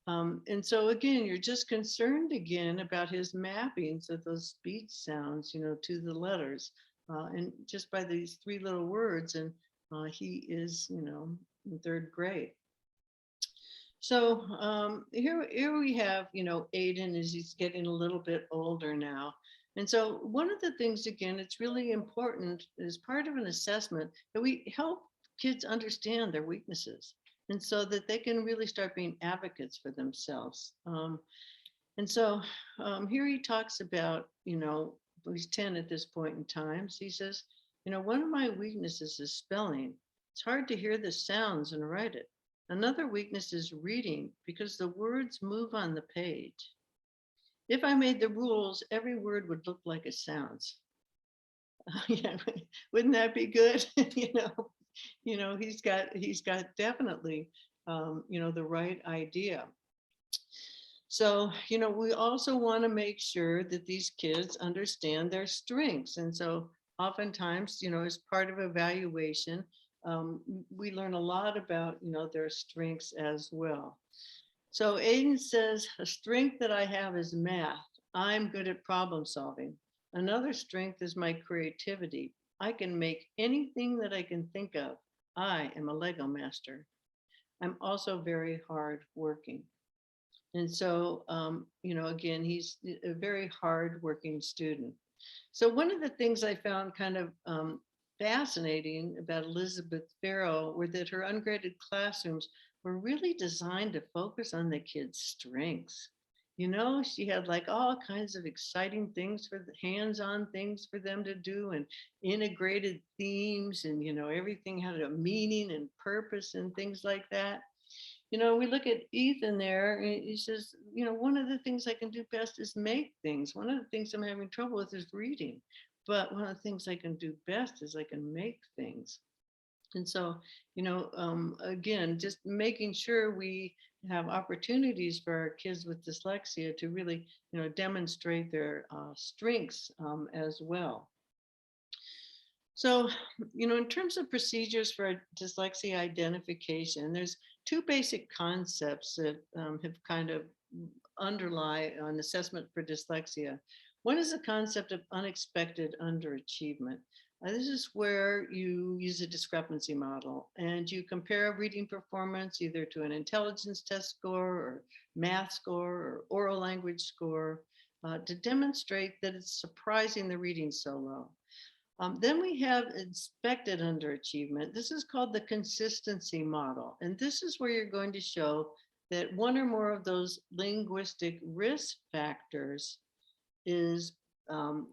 And so again, you're just concerned again about his mappings of those speech sounds, to the letters, and just by these 3 little words, and he is, in 3rd grade. So here we have, Aiden, as he's getting a little bit older now. And so one of the things, again, it's really important as part of an assessment that we help kids understand their weaknesses, and so that they can really start being advocates for themselves. And so here he talks about, he's 10 at this point in time. So he says, one of my weaknesses is spelling. It's hard to hear the sounds and write it. Another weakness is reading because the words move on the page. If I made the rules, every word would look like it sounds. Yeah, wouldn't that be good? He's got definitely, the right idea. So, we also want to make sure that these kids understand their strengths. And so oftentimes, as part of evaluation, we learn a lot about, their strengths as well. So Aiden says, a strength that I have is math. I'm good at problem solving. Another strength is my creativity. I can make anything that I can think of. I am a Lego master. I'm also very hardworking. And so, again, he's a very hardworking student. So one of the things I found kind of fascinating about Elizabeth Farrell were that her ungraded classrooms were really designed to focus on the kids' strengths. She had like all kinds of exciting things for the hands-on things for them to do, and integrated themes, and everything had a meaning and purpose and things like that. We look at Ethan there, and he says, one of the things I can do best is make things. One of the things I'm having trouble with is reading, but one of the things I can do best is I can make things. And so, again, just making sure we have opportunities for our kids with dyslexia to really, demonstrate their strengths as well. So, in terms of procedures for dyslexia identification, there's two basic concepts that have kind of underlie an assessment for dyslexia. One is the concept of unexpected underachievement. This is where you use a discrepancy model and you compare reading performance either to an intelligence test score or math score or oral language score to demonstrate that it's surprising the reading so low. Then we have expected underachievement. This is called the consistency model. And this is where you're going to show that one or more of those linguistic risk factors is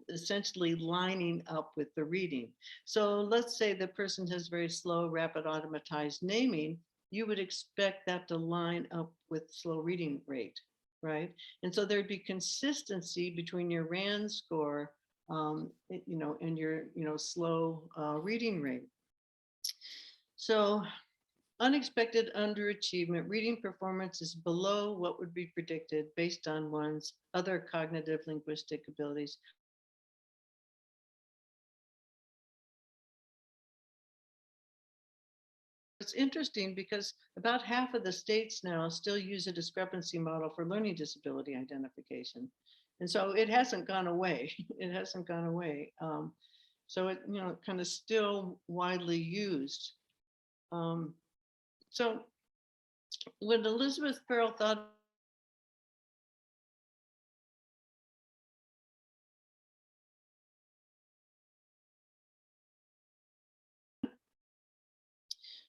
essentially lining up with the reading. So let's say the person has very slow, rapid automatized naming. You would expect that to line up with slow reading rate, right? And so there'd be consistency between your RAND score and your, slow reading rate. So unexpected underachievement, reading performance is below what would be predicted based on one's other cognitive linguistic abilities. It's interesting because about half of the states now still use a discrepancy model for learning disability identification. And so it hasn't gone away. It hasn't gone away. So it, kind of still widely used. So when Elizabeth Farrell thought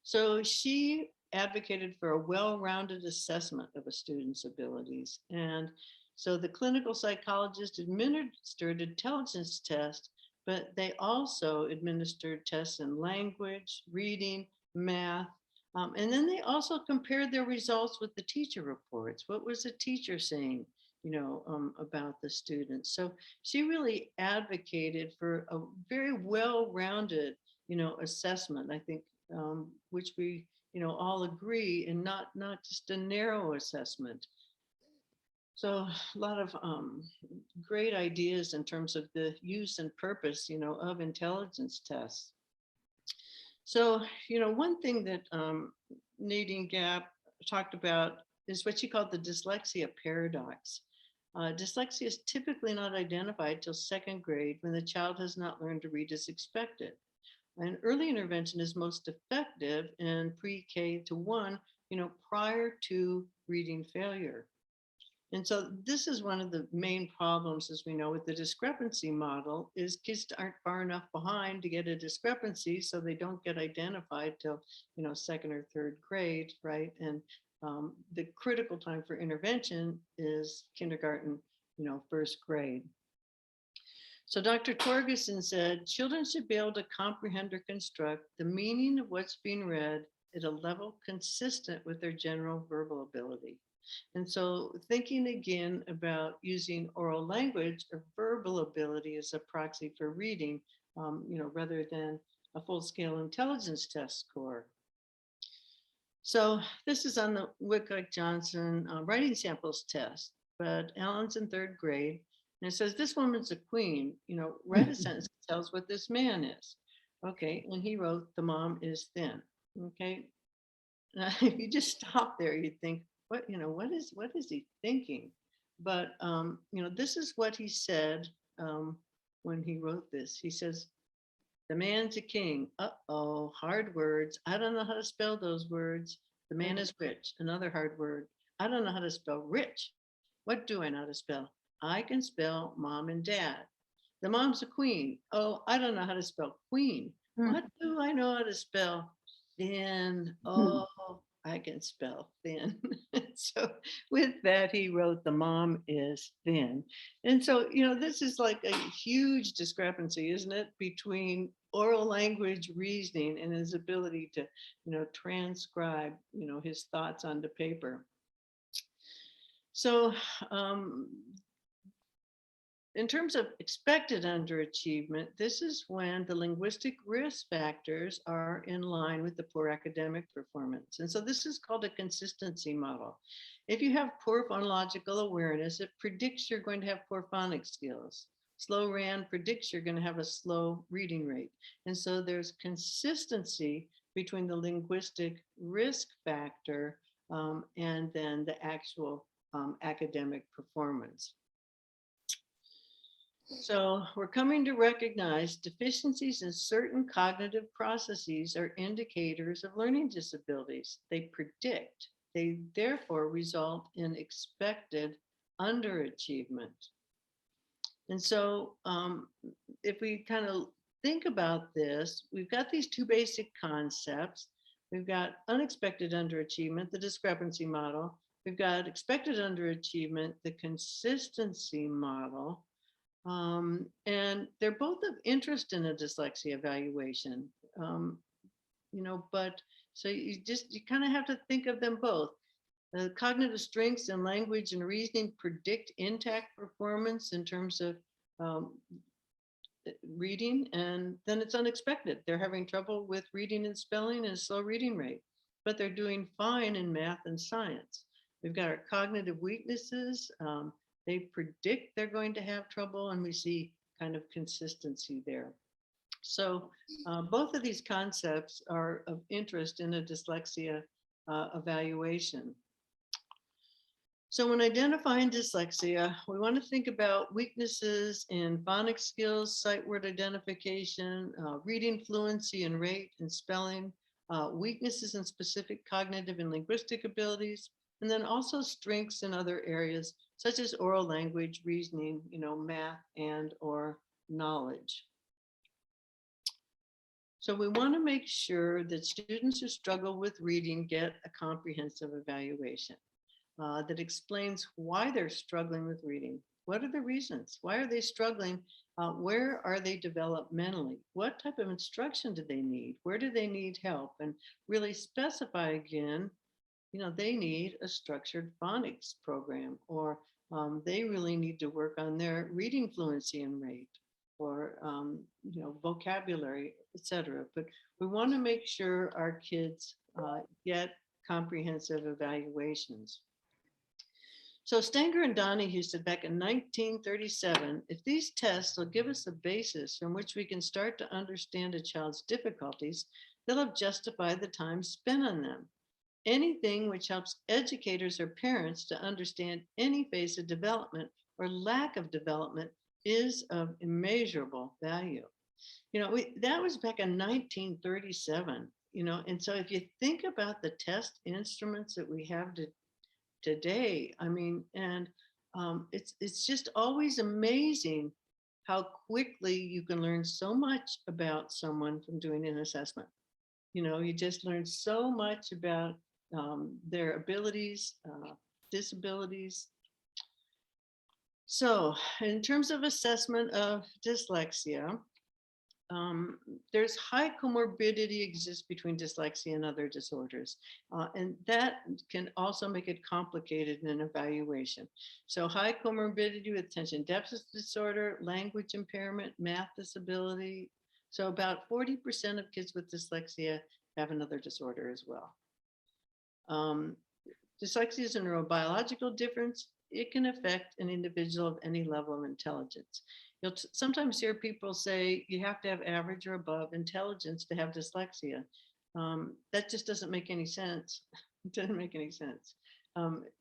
so she advocated for a well-rounded assessment of a student's abilities. And so the clinical psychologist administered intelligence tests, but they also administered tests in language, reading, math, and then they also compared their results with the teacher reports. What was the teacher saying, about the students? So she really advocated for a very well-rounded, assessment, I think, which we, all agree, and not just a narrow assessment. So a lot of great ideas in terms of the use and purpose, of intelligence tests. So, one thing that Nadine Gap talked about is what she called the dyslexia paradox. Dyslexia is typically not identified till second grade when the child has not learned to read as expected. And early intervention is most effective in pre-K to 1, prior to reading failure. And so this is one of the main problems, as we know, with the discrepancy model is kids aren't far enough behind to get a discrepancy, so they don't get identified till, second or third grade, right? And the critical time for intervention is kindergarten, first grade. So Dr. Torgerson said, children should be able to comprehend or construct the meaning of what's being read at a level consistent with their general verbal ability. And so thinking again about using oral language or verbal ability as a proxy for reading, rather than a full-scale intelligence test score. So this is on the Woodcock-Johnson writing samples test, but Alan's in third grade. And it says, this woman's a queen, write a sentence that tells what this man is. Okay, and he wrote, the mom is thin. Okay, if you just stop there, you think, what is he thinking? But, this is what he said when he wrote this. He says, the man's a king. Uh-oh, hard words. I don't know how to spell those words. The man is rich. Another hard word. I don't know how to spell rich. What do I know how to spell? I can spell mom and dad. The mom's a queen. Oh, I don't know how to spell queen. What do I know how to spell? Thin. Oh, I can spell thin. So with that, he wrote, the mom is thin. And so, this is like a huge discrepancy, isn't it? Between oral language reasoning and his ability to, transcribe, his thoughts onto paper. So in terms of expected underachievement, this is when the linguistic risk factors are in line with the poor academic performance. And so this is called a consistency model. If you have poor phonological awareness, it predicts you're going to have poor phonics skills. slow RAN predicts you're going to have a slow reading rate. And so there's consistency between the linguistic risk factor and then the actual academic performance. So we're coming to recognize deficiencies in certain cognitive processes are indicators of learning disabilities. They predict, they therefore result in expected underachievement. And so if we kind of think about this, we've got these two basic concepts. We've got unexpected underachievement, the discrepancy model. We've got expected underachievement, the consistency model. And they're both of interest in a dyslexia evaluation, but so you kind of have to think of them both. The cognitive strengths in language and reasoning predict intact performance in terms of reading, and then it's unexpected. They're having trouble with reading and spelling and a slow reading rate, but they're doing fine in math and science. We've got our cognitive weaknesses. They predict they're going to have trouble, and we see kind of consistency there. So both of these concepts are of interest in a dyslexia evaluation. So when identifying dyslexia, we want to think about weaknesses in phonics skills, sight word identification, reading fluency and rate and spelling, weaknesses in specific cognitive and linguistic abilities, and then also strengths in other areas such as oral language, reasoning, math and or knowledge. So we want to make sure that students who struggle with reading get a comprehensive evaluation that explains why they're struggling with reading. What are the reasons? Why are they struggling? Where are they developmentally? What type of instruction do they need? Where do they need help? And really specify again, they need a structured phonics program, or they really need to work on their reading fluency and rate, or vocabulary, etc. But we want to make sure our kids get comprehensive evaluations. So Stenger and Donahue said back in 1937, if these tests will give us a basis from which we can start to understand a child's difficulties, they'll have justified the time spent on them. Anything which helps educators or parents to understand any phase of development or lack of development is of immeasurable value. That was back in 1937, and so if you think about the test instruments that we have today, it's just always amazing how quickly you can learn so much about someone from doing an assessment. You just learn so much about their abilities, disabilities. So in terms of assessment of dyslexia, there's high comorbidity exists between dyslexia and other disorders. And that can also make it complicated in an evaluation. So high comorbidity with attention deficit disorder, language impairment, math disability. So about 40% of kids with dyslexia have another disorder as well. Dyslexia is a neurobiological difference. It can affect an individual of any level of intelligence. You'll sometimes hear people say you have to have average or above intelligence to have dyslexia. That just doesn't make any sense. It doesn't make any sense.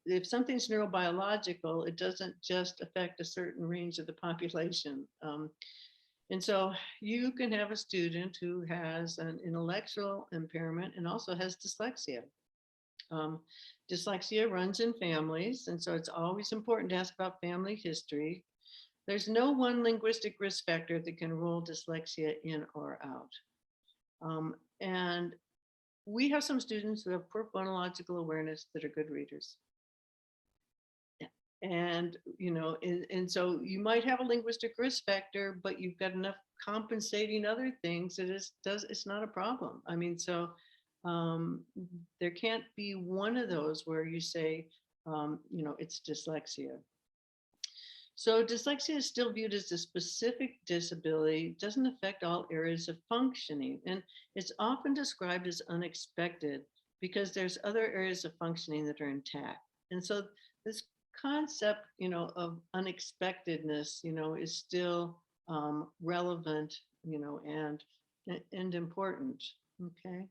If something's neurobiological, it doesn't just affect a certain range of the population. And so you can have a student who has an intellectual impairment and also has dyslexia. Dyslexia runs in families, and so it's always important to ask about family history. There's no one linguistic risk factor that can rule dyslexia in or out. And we have some students who have poor phonological awareness that are good readers. And, and so you might have a linguistic risk factor, but you've got enough compensating other things that it's not a problem. There can't be one of those where you say, it's dyslexia. So dyslexia is still viewed as a specific disability, doesn't affect all areas of functioning, and it's often described as unexpected because there's other areas of functioning that are intact. And so this concept, of unexpectedness, is still relevant, and important. Okay.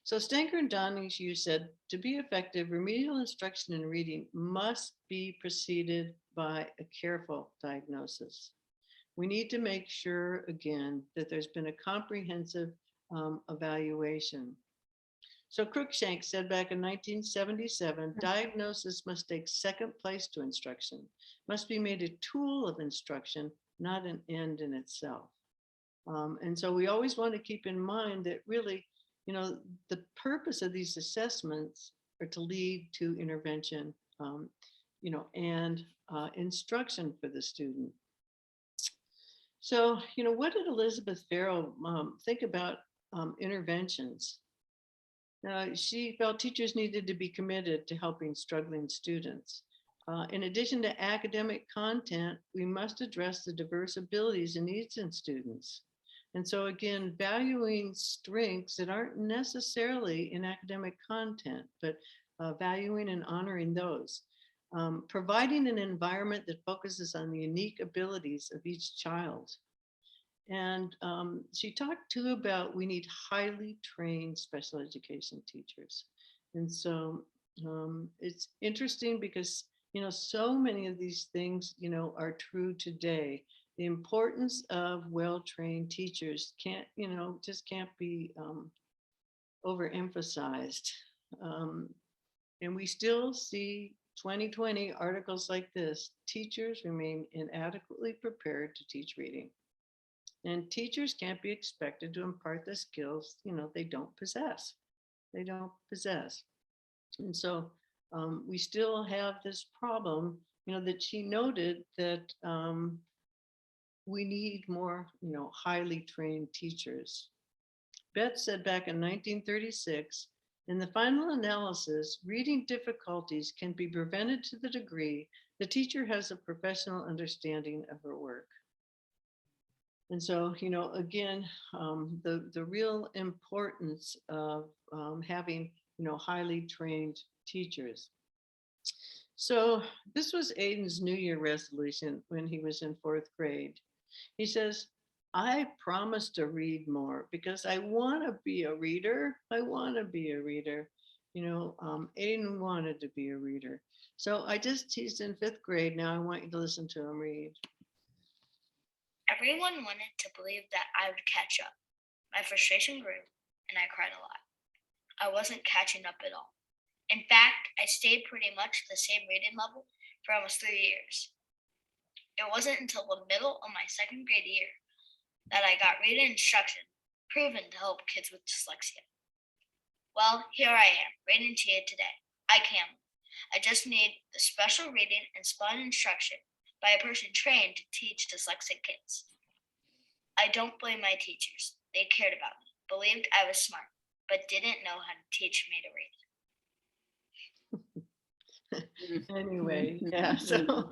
So Stanker and Donahue said, to be effective, remedial instruction in reading must be preceded by a careful diagnosis. We need to make sure, again, that there's been a comprehensive evaluation. So Cruikshank said back in 1977, diagnosis must take second place to instruction, must be made a tool of instruction, not an end in itself. And so we always want to keep in mind that really, the purpose of these assessments are to lead to intervention, and instruction for the student. So, what did Elizabeth Farrell think about interventions? She felt teachers needed to be committed to helping struggling students. In addition to academic content, we must address the diverse abilities and needs in students. And so again, valuing strengths that aren't necessarily in academic content, but valuing and honoring those. Providing an environment that focuses on the unique abilities of each child. And she talked too about we need highly trained special education teachers. And so it's interesting because, so many of these things, are true today. The importance of well-trained teachers just can't be overemphasized. And we still see 2020 articles like this, teachers remain inadequately prepared to teach reading. And teachers can't be expected to impart the skills, they don't possess. They don't possess. And so we still have this problem, that she noted that we need more, highly trained teachers. Beth said back in 1936, in the final analysis, reading difficulties can be prevented to the degree the teacher has a professional understanding of her work. And so, again, the real importance of having, highly trained teachers. So this was Aiden's New Year resolution when he was in 4th grade. He says, I promise to read more because I want to be a reader. I want to be a reader. Aiden wanted to be a reader. So he's in 5th grade now. I want you to listen to him read. Everyone wanted to believe that I would catch up. My frustration grew, and I cried a lot. I wasn't catching up at all. In fact, I stayed pretty much the same reading level for almost 3 years. It wasn't until the middle of my 2nd grade year that I got reading instruction proven to help kids with dyslexia. Well, here I am, reading to you today. I can. I just need the special reading and spelling instruction by a person trained to teach dyslexic kids. I don't blame my teachers. They cared about me, believed I was smart, but didn't know how to teach me to read. Anyway, yeah, so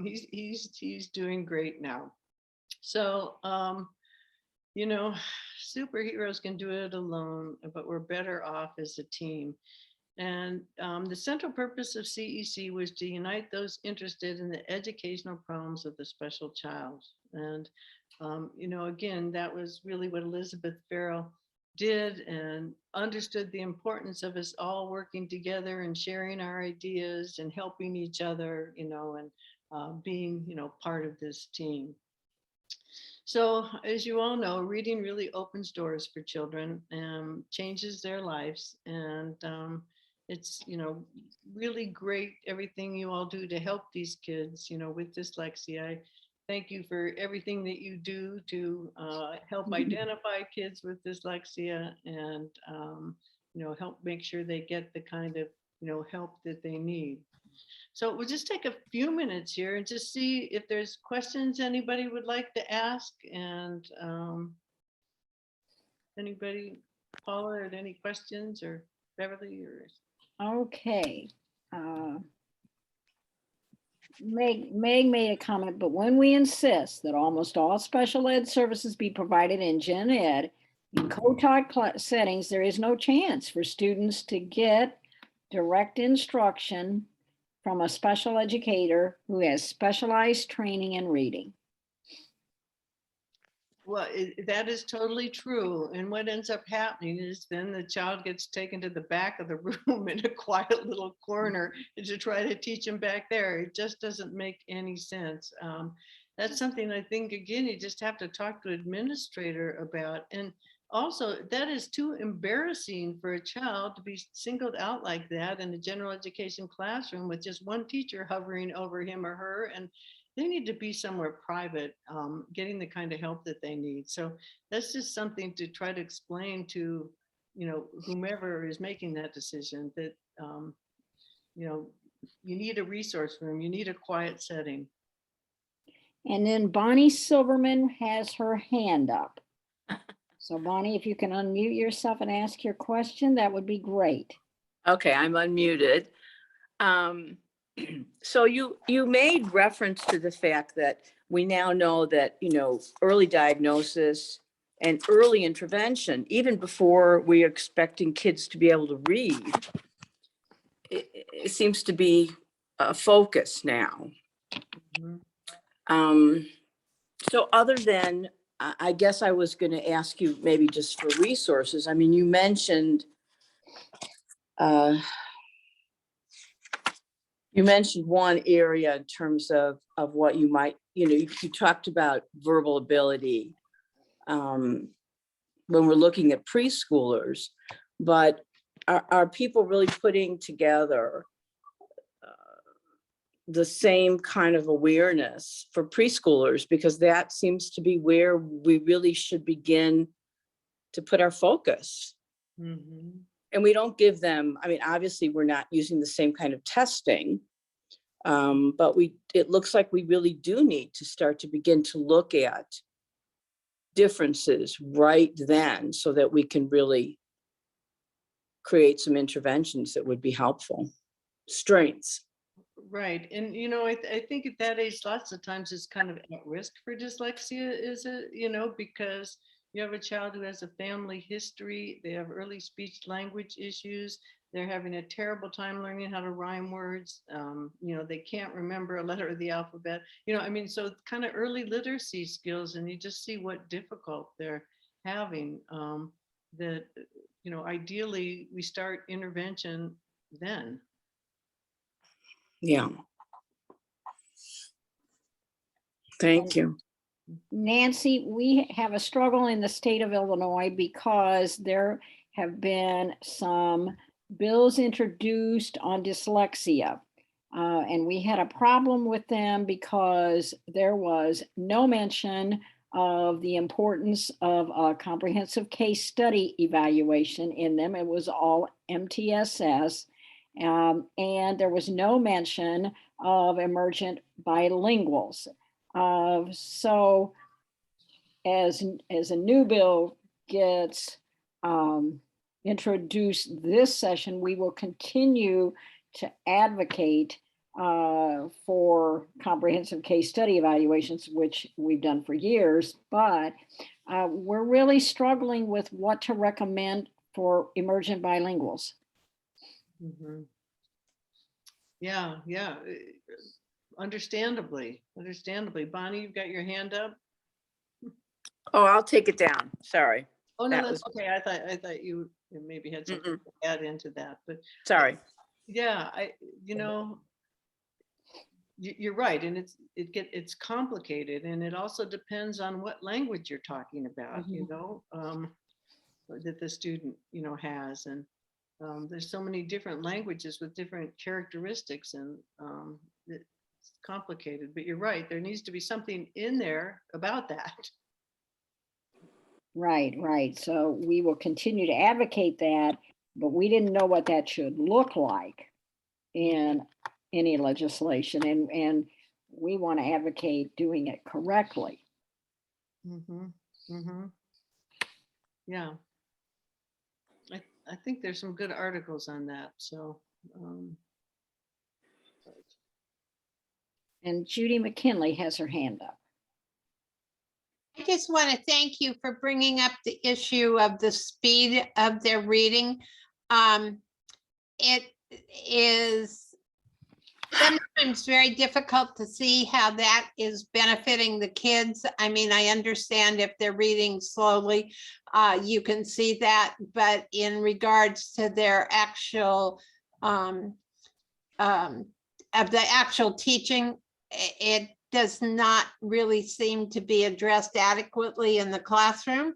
he's doing great now. So superheroes can do it alone, but we're better off as a team. And the central purpose of CEC was to unite those interested in the educational problems of the special child. And again, that was really what Elizabeth Farrell did, and understood the importance of us all working together and sharing our ideas and helping each other, and being, part of this team. So as you all know, reading really opens doors for children and changes their lives. And it's, really great, everything you all do to help these kids, with dyslexia. I thank you for everything that you do to help identify kids with dyslexia and, help make sure they get the kind of, help that they need. So we'll just take a few minutes here and just see if there's questions anybody would like to ask. And anybody, Paula, had any questions, or Beverly, or? Okay. Meg made a comment, but when we insist that almost all special ed services be provided in gen ed, in co-taught settings, there is no chance for students to get direct instruction from a special educator who has specialized training in reading. Well, that is totally true. And what ends up happening is then the child gets taken to the back of the room in a quiet little corner to try to teach them back there. It just doesn't make any sense. That's something I think, again, you just have to talk to an administrator about. And also, that is too embarrassing for a child to be singled out like that in a general education classroom with just one teacher hovering over him or her. And they need to be somewhere private, getting the kind of help that they need. So that's just something to try to explain to, whomever is making that decision, that, you need a resource room, you need a quiet setting. And then Bonnie Silverman has her hand up. So Bonnie, if you can unmute yourself and ask your question, that would be great. Okay, I'm unmuted. So you made reference to the fact that we now know that, early diagnosis and early intervention, even before we're expecting kids to be able to read, it seems to be a focus now. Mhm. So other than, I guess I was going to ask you maybe just for resources. I mean, you mentioned one area in terms of what you might, you talked about verbal ability when we're looking at preschoolers, but are people really putting together the same kind of awareness for preschoolers? Because that seems to be where we really should begin to put our focus. Mhm. And we don't give them, I mean, obviously we're not using the same kind of testing, but it looks like we really do need to start to begin to look at differences right then so that we can really create some interventions that would be helpful. Strengths. Right. And, I think at that age, lots of times it's kind of at risk for dyslexia, is it, because you have a child who has a family history, they have early speech language issues, they're having a terrible time learning how to rhyme words, they can't remember a letter of the alphabet, so kind of early literacy skills, and you just see what difficult they're having, that, ideally we start intervention then. Yeah. Thank you. Nancy, we have a struggle in the state of Illinois because there have been some bills introduced on dyslexia. And we had a problem with them because there was no mention of the importance of a comprehensive case study evaluation in them. It was all MTSS. And there was no mention of emergent bilinguals. So as a new bill gets introduced this session, we will continue to advocate for comprehensive case study evaluations, which we've done for years, but we're really struggling with what to recommend for emergent bilinguals. Mhm. Yeah. Understandably. Bonnie, you've got your hand up. Oh, I'll take it down. Sorry. Oh, no, That that's was- okay. I thought you maybe had something to add into that, but Sorry. yeah, you're right. And it's complicated, and it also depends on what language you're talking about, that the student, has. And there's so many different languages with different characteristics, and it's complicated, but you're right. There needs to be something in there about that. Right. So we will continue to advocate that, but we didn't know what that should look like in any legislation. And we want to advocate doing it correctly. Yeah. I think there's some good articles on that. So. And Judy McKinley has her hand up. I just want to thank you for bringing up the issue of the speed of their reading. It is sometimes very difficult to see how that is benefiting the kids. I mean, I understand if they're reading slowly, you can see that, but in regards to their actual of the actual teaching, it does not really seem to be addressed adequately in the classroom.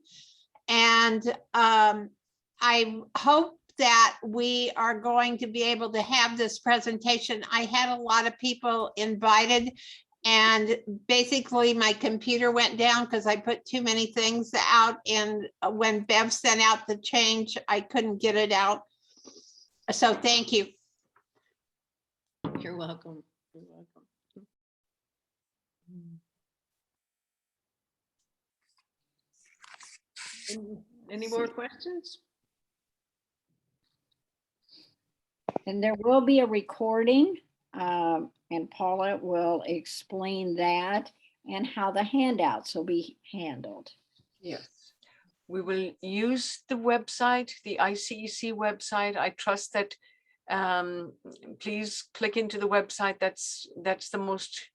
And I hope that we are going to be able to have this presentation. I had a lot of people invited, and basically my computer went down because I put too many things out, and when Bev sent out the change, I couldn't get it out. So thank you. You're welcome. You're welcome. Any more questions? And there will be a recording, and Paula will explain that and how the handouts will be handled. Yes. We will use the website, the ICEC website. I trust that, please click into the website. That's the most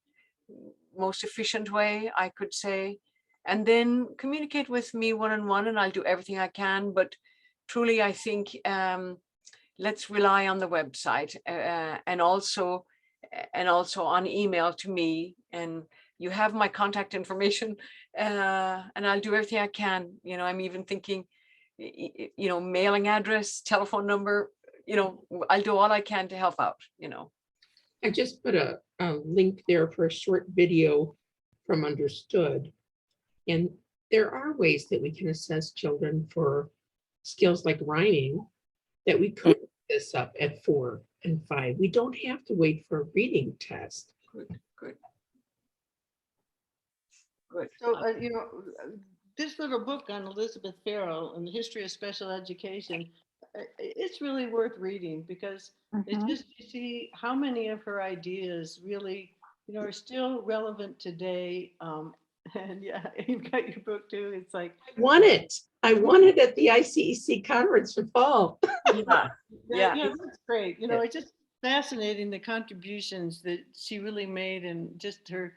efficient way, I could say. And then communicate with me one-on-one, and I'll do everything I can. But truly, I think let's rely on the website and also on email to me. And you have my contact information, and I'll do everything I can. You know, I'm even thinking, you know, mailing address, telephone number, you know, I'll do all I can to help out, you know. I just put a link there for a short video from Understood. And there are ways that we can assess children for skills like rhyming that we could pick this up at 4 and 5. We don't have to wait for a reading test. Good. So, you know, this little book on Elizabeth Farrell and the history of special education, it's really worth reading, because it's just, you see how many of her ideas really, you know, are still relevant today. And yeah, you've got your book too. It's like, I won it at the ICEC conference for fall. Yeah. That's great. You know, it's just fascinating, the contributions that she really made, and just her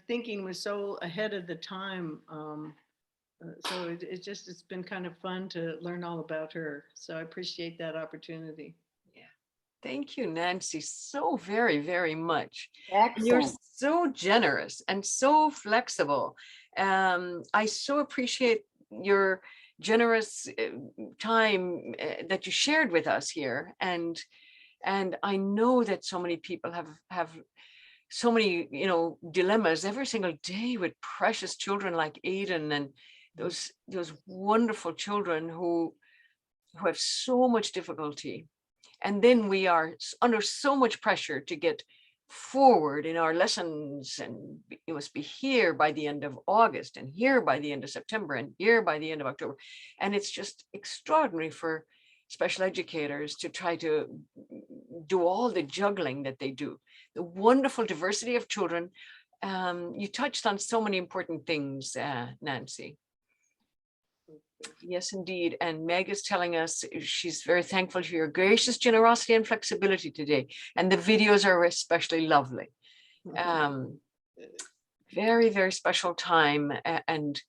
thinking was so ahead of the time. So it's been kind of fun to learn all about her. So I appreciate that opportunity. Yeah. Thank you, Nancy, so very, very much. Excellent. You're so generous and so flexible. I so appreciate your generous time that you shared with us here. And I know that so many people have so many, you know, dilemmas every single day with precious children like Aiden and those wonderful children who have so much difficulty. And then we are under so much pressure to get forward in our lessons, and you must be here by the end of August, and here by the end of September, and here by the end of October. And it's just extraordinary for special educators to try to do all the juggling that they do. The wonderful diversity of children. You touched on so many important things, Nancy. Yes, indeed. And Meg is telling us she's very thankful for your gracious generosity and flexibility today. And the videos are especially lovely. Very, very special time. And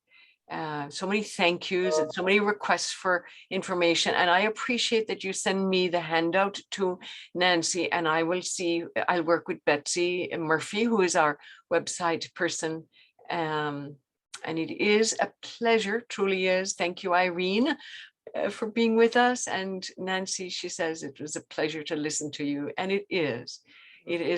so many thank yous and so many requests for information. And I appreciate that you send me the handout to Nancy, and I'll work with Betsy Murphy, who is our website person. And it is a pleasure, truly is. Thank you, Irene, for being with us. And Nancy, she says it was a pleasure to listen to you. And it is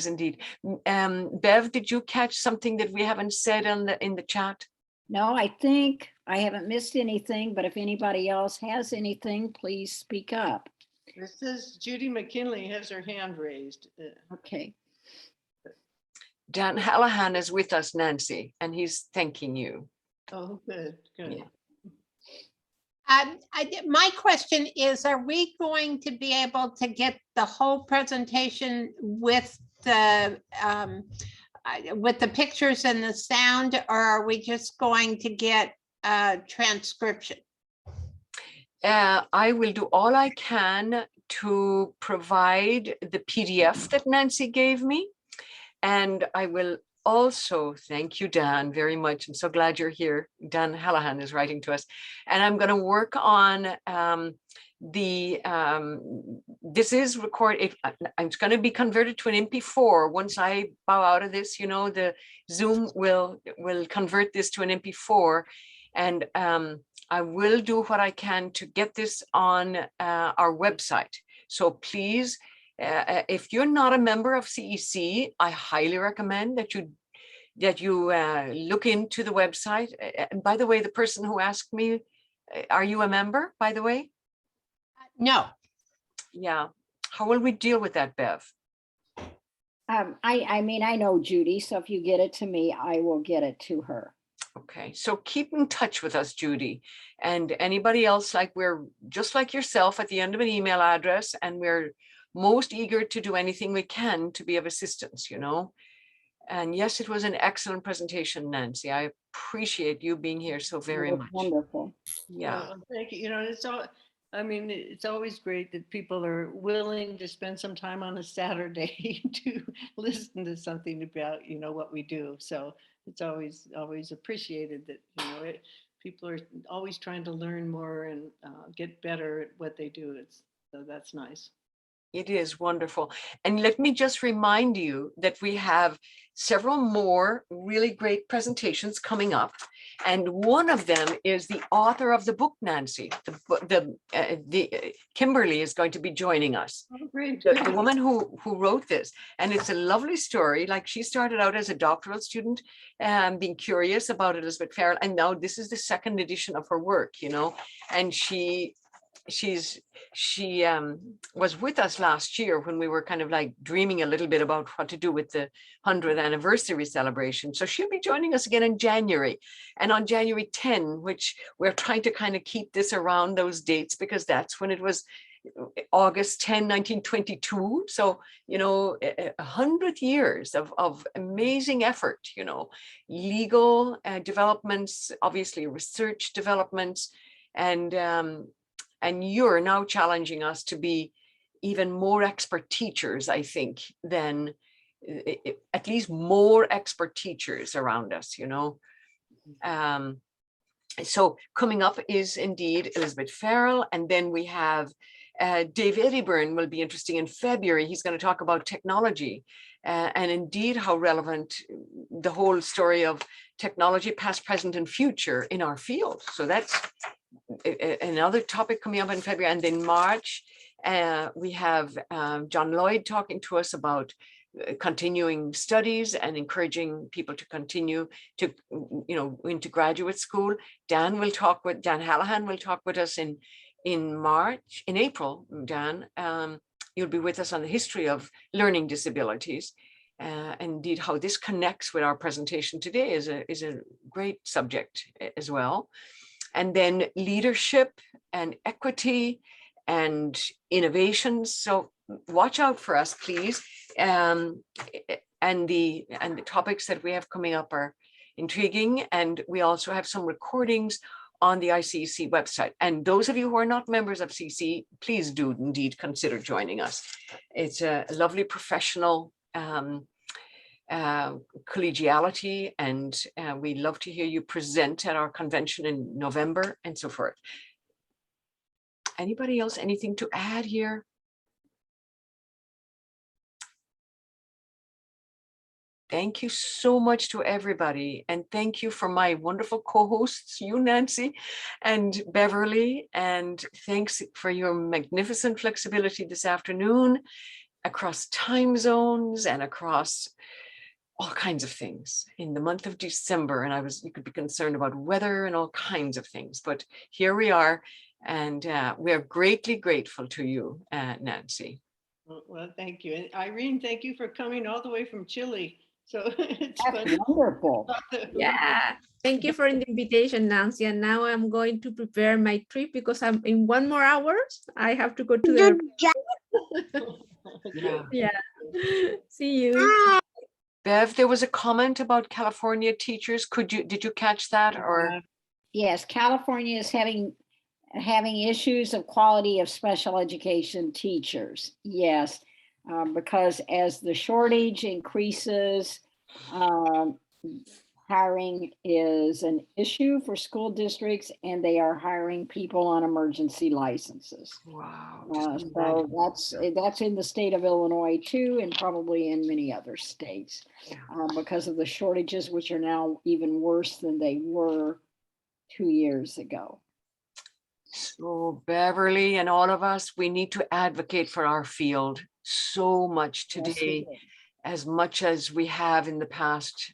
indeed. Bev, did you catch something that we haven't said in the chat? No, I think I haven't missed anything, but if anybody else has anything, please speak up. It says Judy McKinley has her hand raised. Okay. Dan Hallahan is with us, Nancy, and he's thanking you. Oh, good. Yeah. My question is, are we going to be able to get the whole presentation with the pictures and the sound, or are we just going to get transcription? I will do all I can to provide the PDF that Nancy gave me. And I will also, thank you, Dan, very much. I'm so glad you're here. Dan Hallahan is writing to us. And I'm going to work on this is it's going to be converted to an MP4. Once I bow out of this, you know, the Zoom will convert this to an MP4. And I will do what I can to get this on our website. So please, if you're not a member of CEC, I highly recommend that you look into the website. And by the way, the person who asked me, are you a member, by the way? No. Yeah. How will we deal with that, Bev? I mean, I know Judy, so if you get it to me, I will get it to her. Okay, so keep in touch with us, Judy, and anybody else. Like, we're just like yourself at the end of an email address, and we're most eager to do anything we can to be of assistance, you know. And yes, it was an excellent presentation, Nancy. I appreciate you being here so very much. Wonderful. Yeah. Well, thank you. You know, it's all, I mean, it's always great that people are willing to spend some time on a Saturday to listen to something about, you know, what we do. So it's always appreciated that, you know, people are always trying to learn more and get better at what they do. So that's nice. It is wonderful. And let me just remind you that we have several more really great presentations coming up. And one of them is the author of the book, Nancy. Kimberly is going to be joining us. Oh, great. The woman who wrote this. And it's a lovely story. Like, she started out as a doctoral student, being curious about Elizabeth Farrell. And now this is the second edition of her work, you know, and she was with us last year when we were kind of like dreaming a little bit about what to do with the 100th anniversary celebration. So she'll be joining us again in January, and on January 10, which we're trying to kind of keep this around those dates, because that's when it was August 10, 1922. So, you know, 100 years of amazing effort, you know, legal developments, obviously research developments, and you're now challenging us to be even more expert teachers, I think, than at least more expert teachers around us, you know. So coming up is indeed Elizabeth Farrell, and then we have Dave Eddieburn will be interesting in February. He's going to talk about technology and indeed how relevant the whole story of technology, past, present, and future in our field. So that's another topic coming up in February. And then March, we have John Lloyd talking to us about continuing studies and encouraging people to continue to, you know, into graduate school. Dan Hallahan will talk with us in April. Dan, you'll be with us on the history of learning disabilities. Indeed, how this connects with our presentation today is a great subject as well. And then leadership and equity and innovations. So watch out for us, please. And the topics that we have coming up are intriguing. And we also have some recordings on the ICEC website. And those of you who are not members of CEC, please do indeed consider joining us. It's a lovely professional collegiality, and we love to hear you present at our convention in November and so forth. Anybody else, anything to add here? Thank you so much to everybody. And thank you for my wonderful co-hosts, you, Nancy, and Beverly. And thanks for your magnificent flexibility this afternoon across time zones and across all kinds of things in the month of December. And you could be concerned about weather and all kinds of things, but here we are. And we are greatly grateful to you, Nancy. Well, thank you. And Irene, thank you for coming all the way from Chile. So it's That's wonderful. Yeah, thank you for the invitation, Nancy. And now I'm going to prepare my trip because I'm in 1 more hours. I have to go to the yeah. See you. Bev, there was a comment about California teachers. Did you catch that? Or yes, California is having having issues of quality of special education teachers. Yes, because as the shortage increases, hiring is an issue for school districts, and they are hiring people on emergency licenses. Wow. So that's in the state of Illinois too, and probably in many other states, because of the shortages, which are now even worse than they were 2 years ago. So Beverly and all of us, we need to advocate for our field so much today, as much as we have in the past.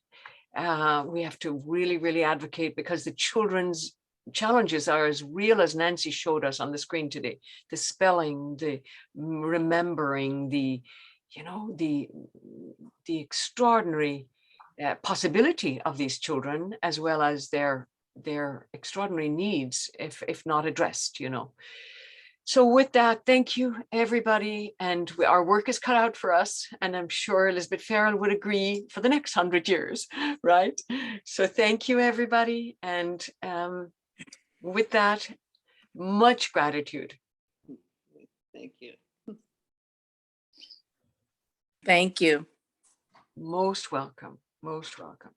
We have to really, really advocate, because the children's challenges are as real as Nancy showed us on the screen today. The spelling, the remembering, the extraordinary possibility of these children, as well as their extraordinary needs if not addressed, So with that, thank you, everybody. And our work is cut out for us. And I'm sure Elizabeth Farrell would agree for the next 100 years, right? So thank you, everybody. And with that, much gratitude. Thank you. Thank you. Most welcome, most welcome.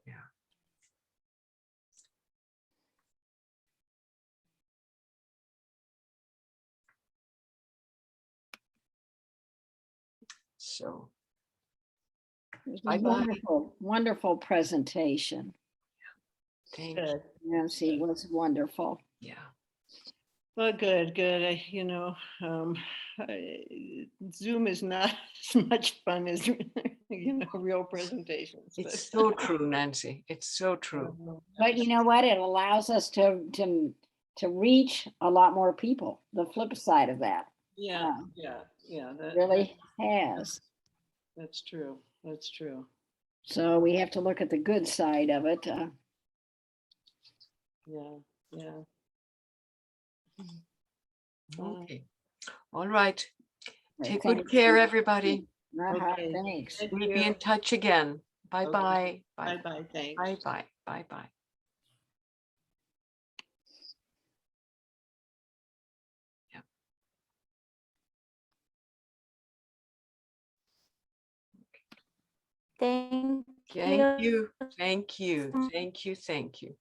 Yeah. So, bye-bye. Wonderful presentation. Thank you. Nancy, it was wonderful. Yeah. Well, good. Zoom is not as much fun as, real presentations. It's so true, Nancy. It's so true. But you know what? It allows us to reach a lot more people. The flip side of that. Yeah. That really has. That's true. That's true. So we have to look at the good side of it. Yeah. Okay. All right. Take Thank good care, you. everybody. Okay. Thanks. We'll be in touch again. Bye-bye. Okay. Bye-bye. Thanks. Bye-bye. Bye-bye. Yeah. Thank Thank you. you. Thank you. Thank you. Thank you.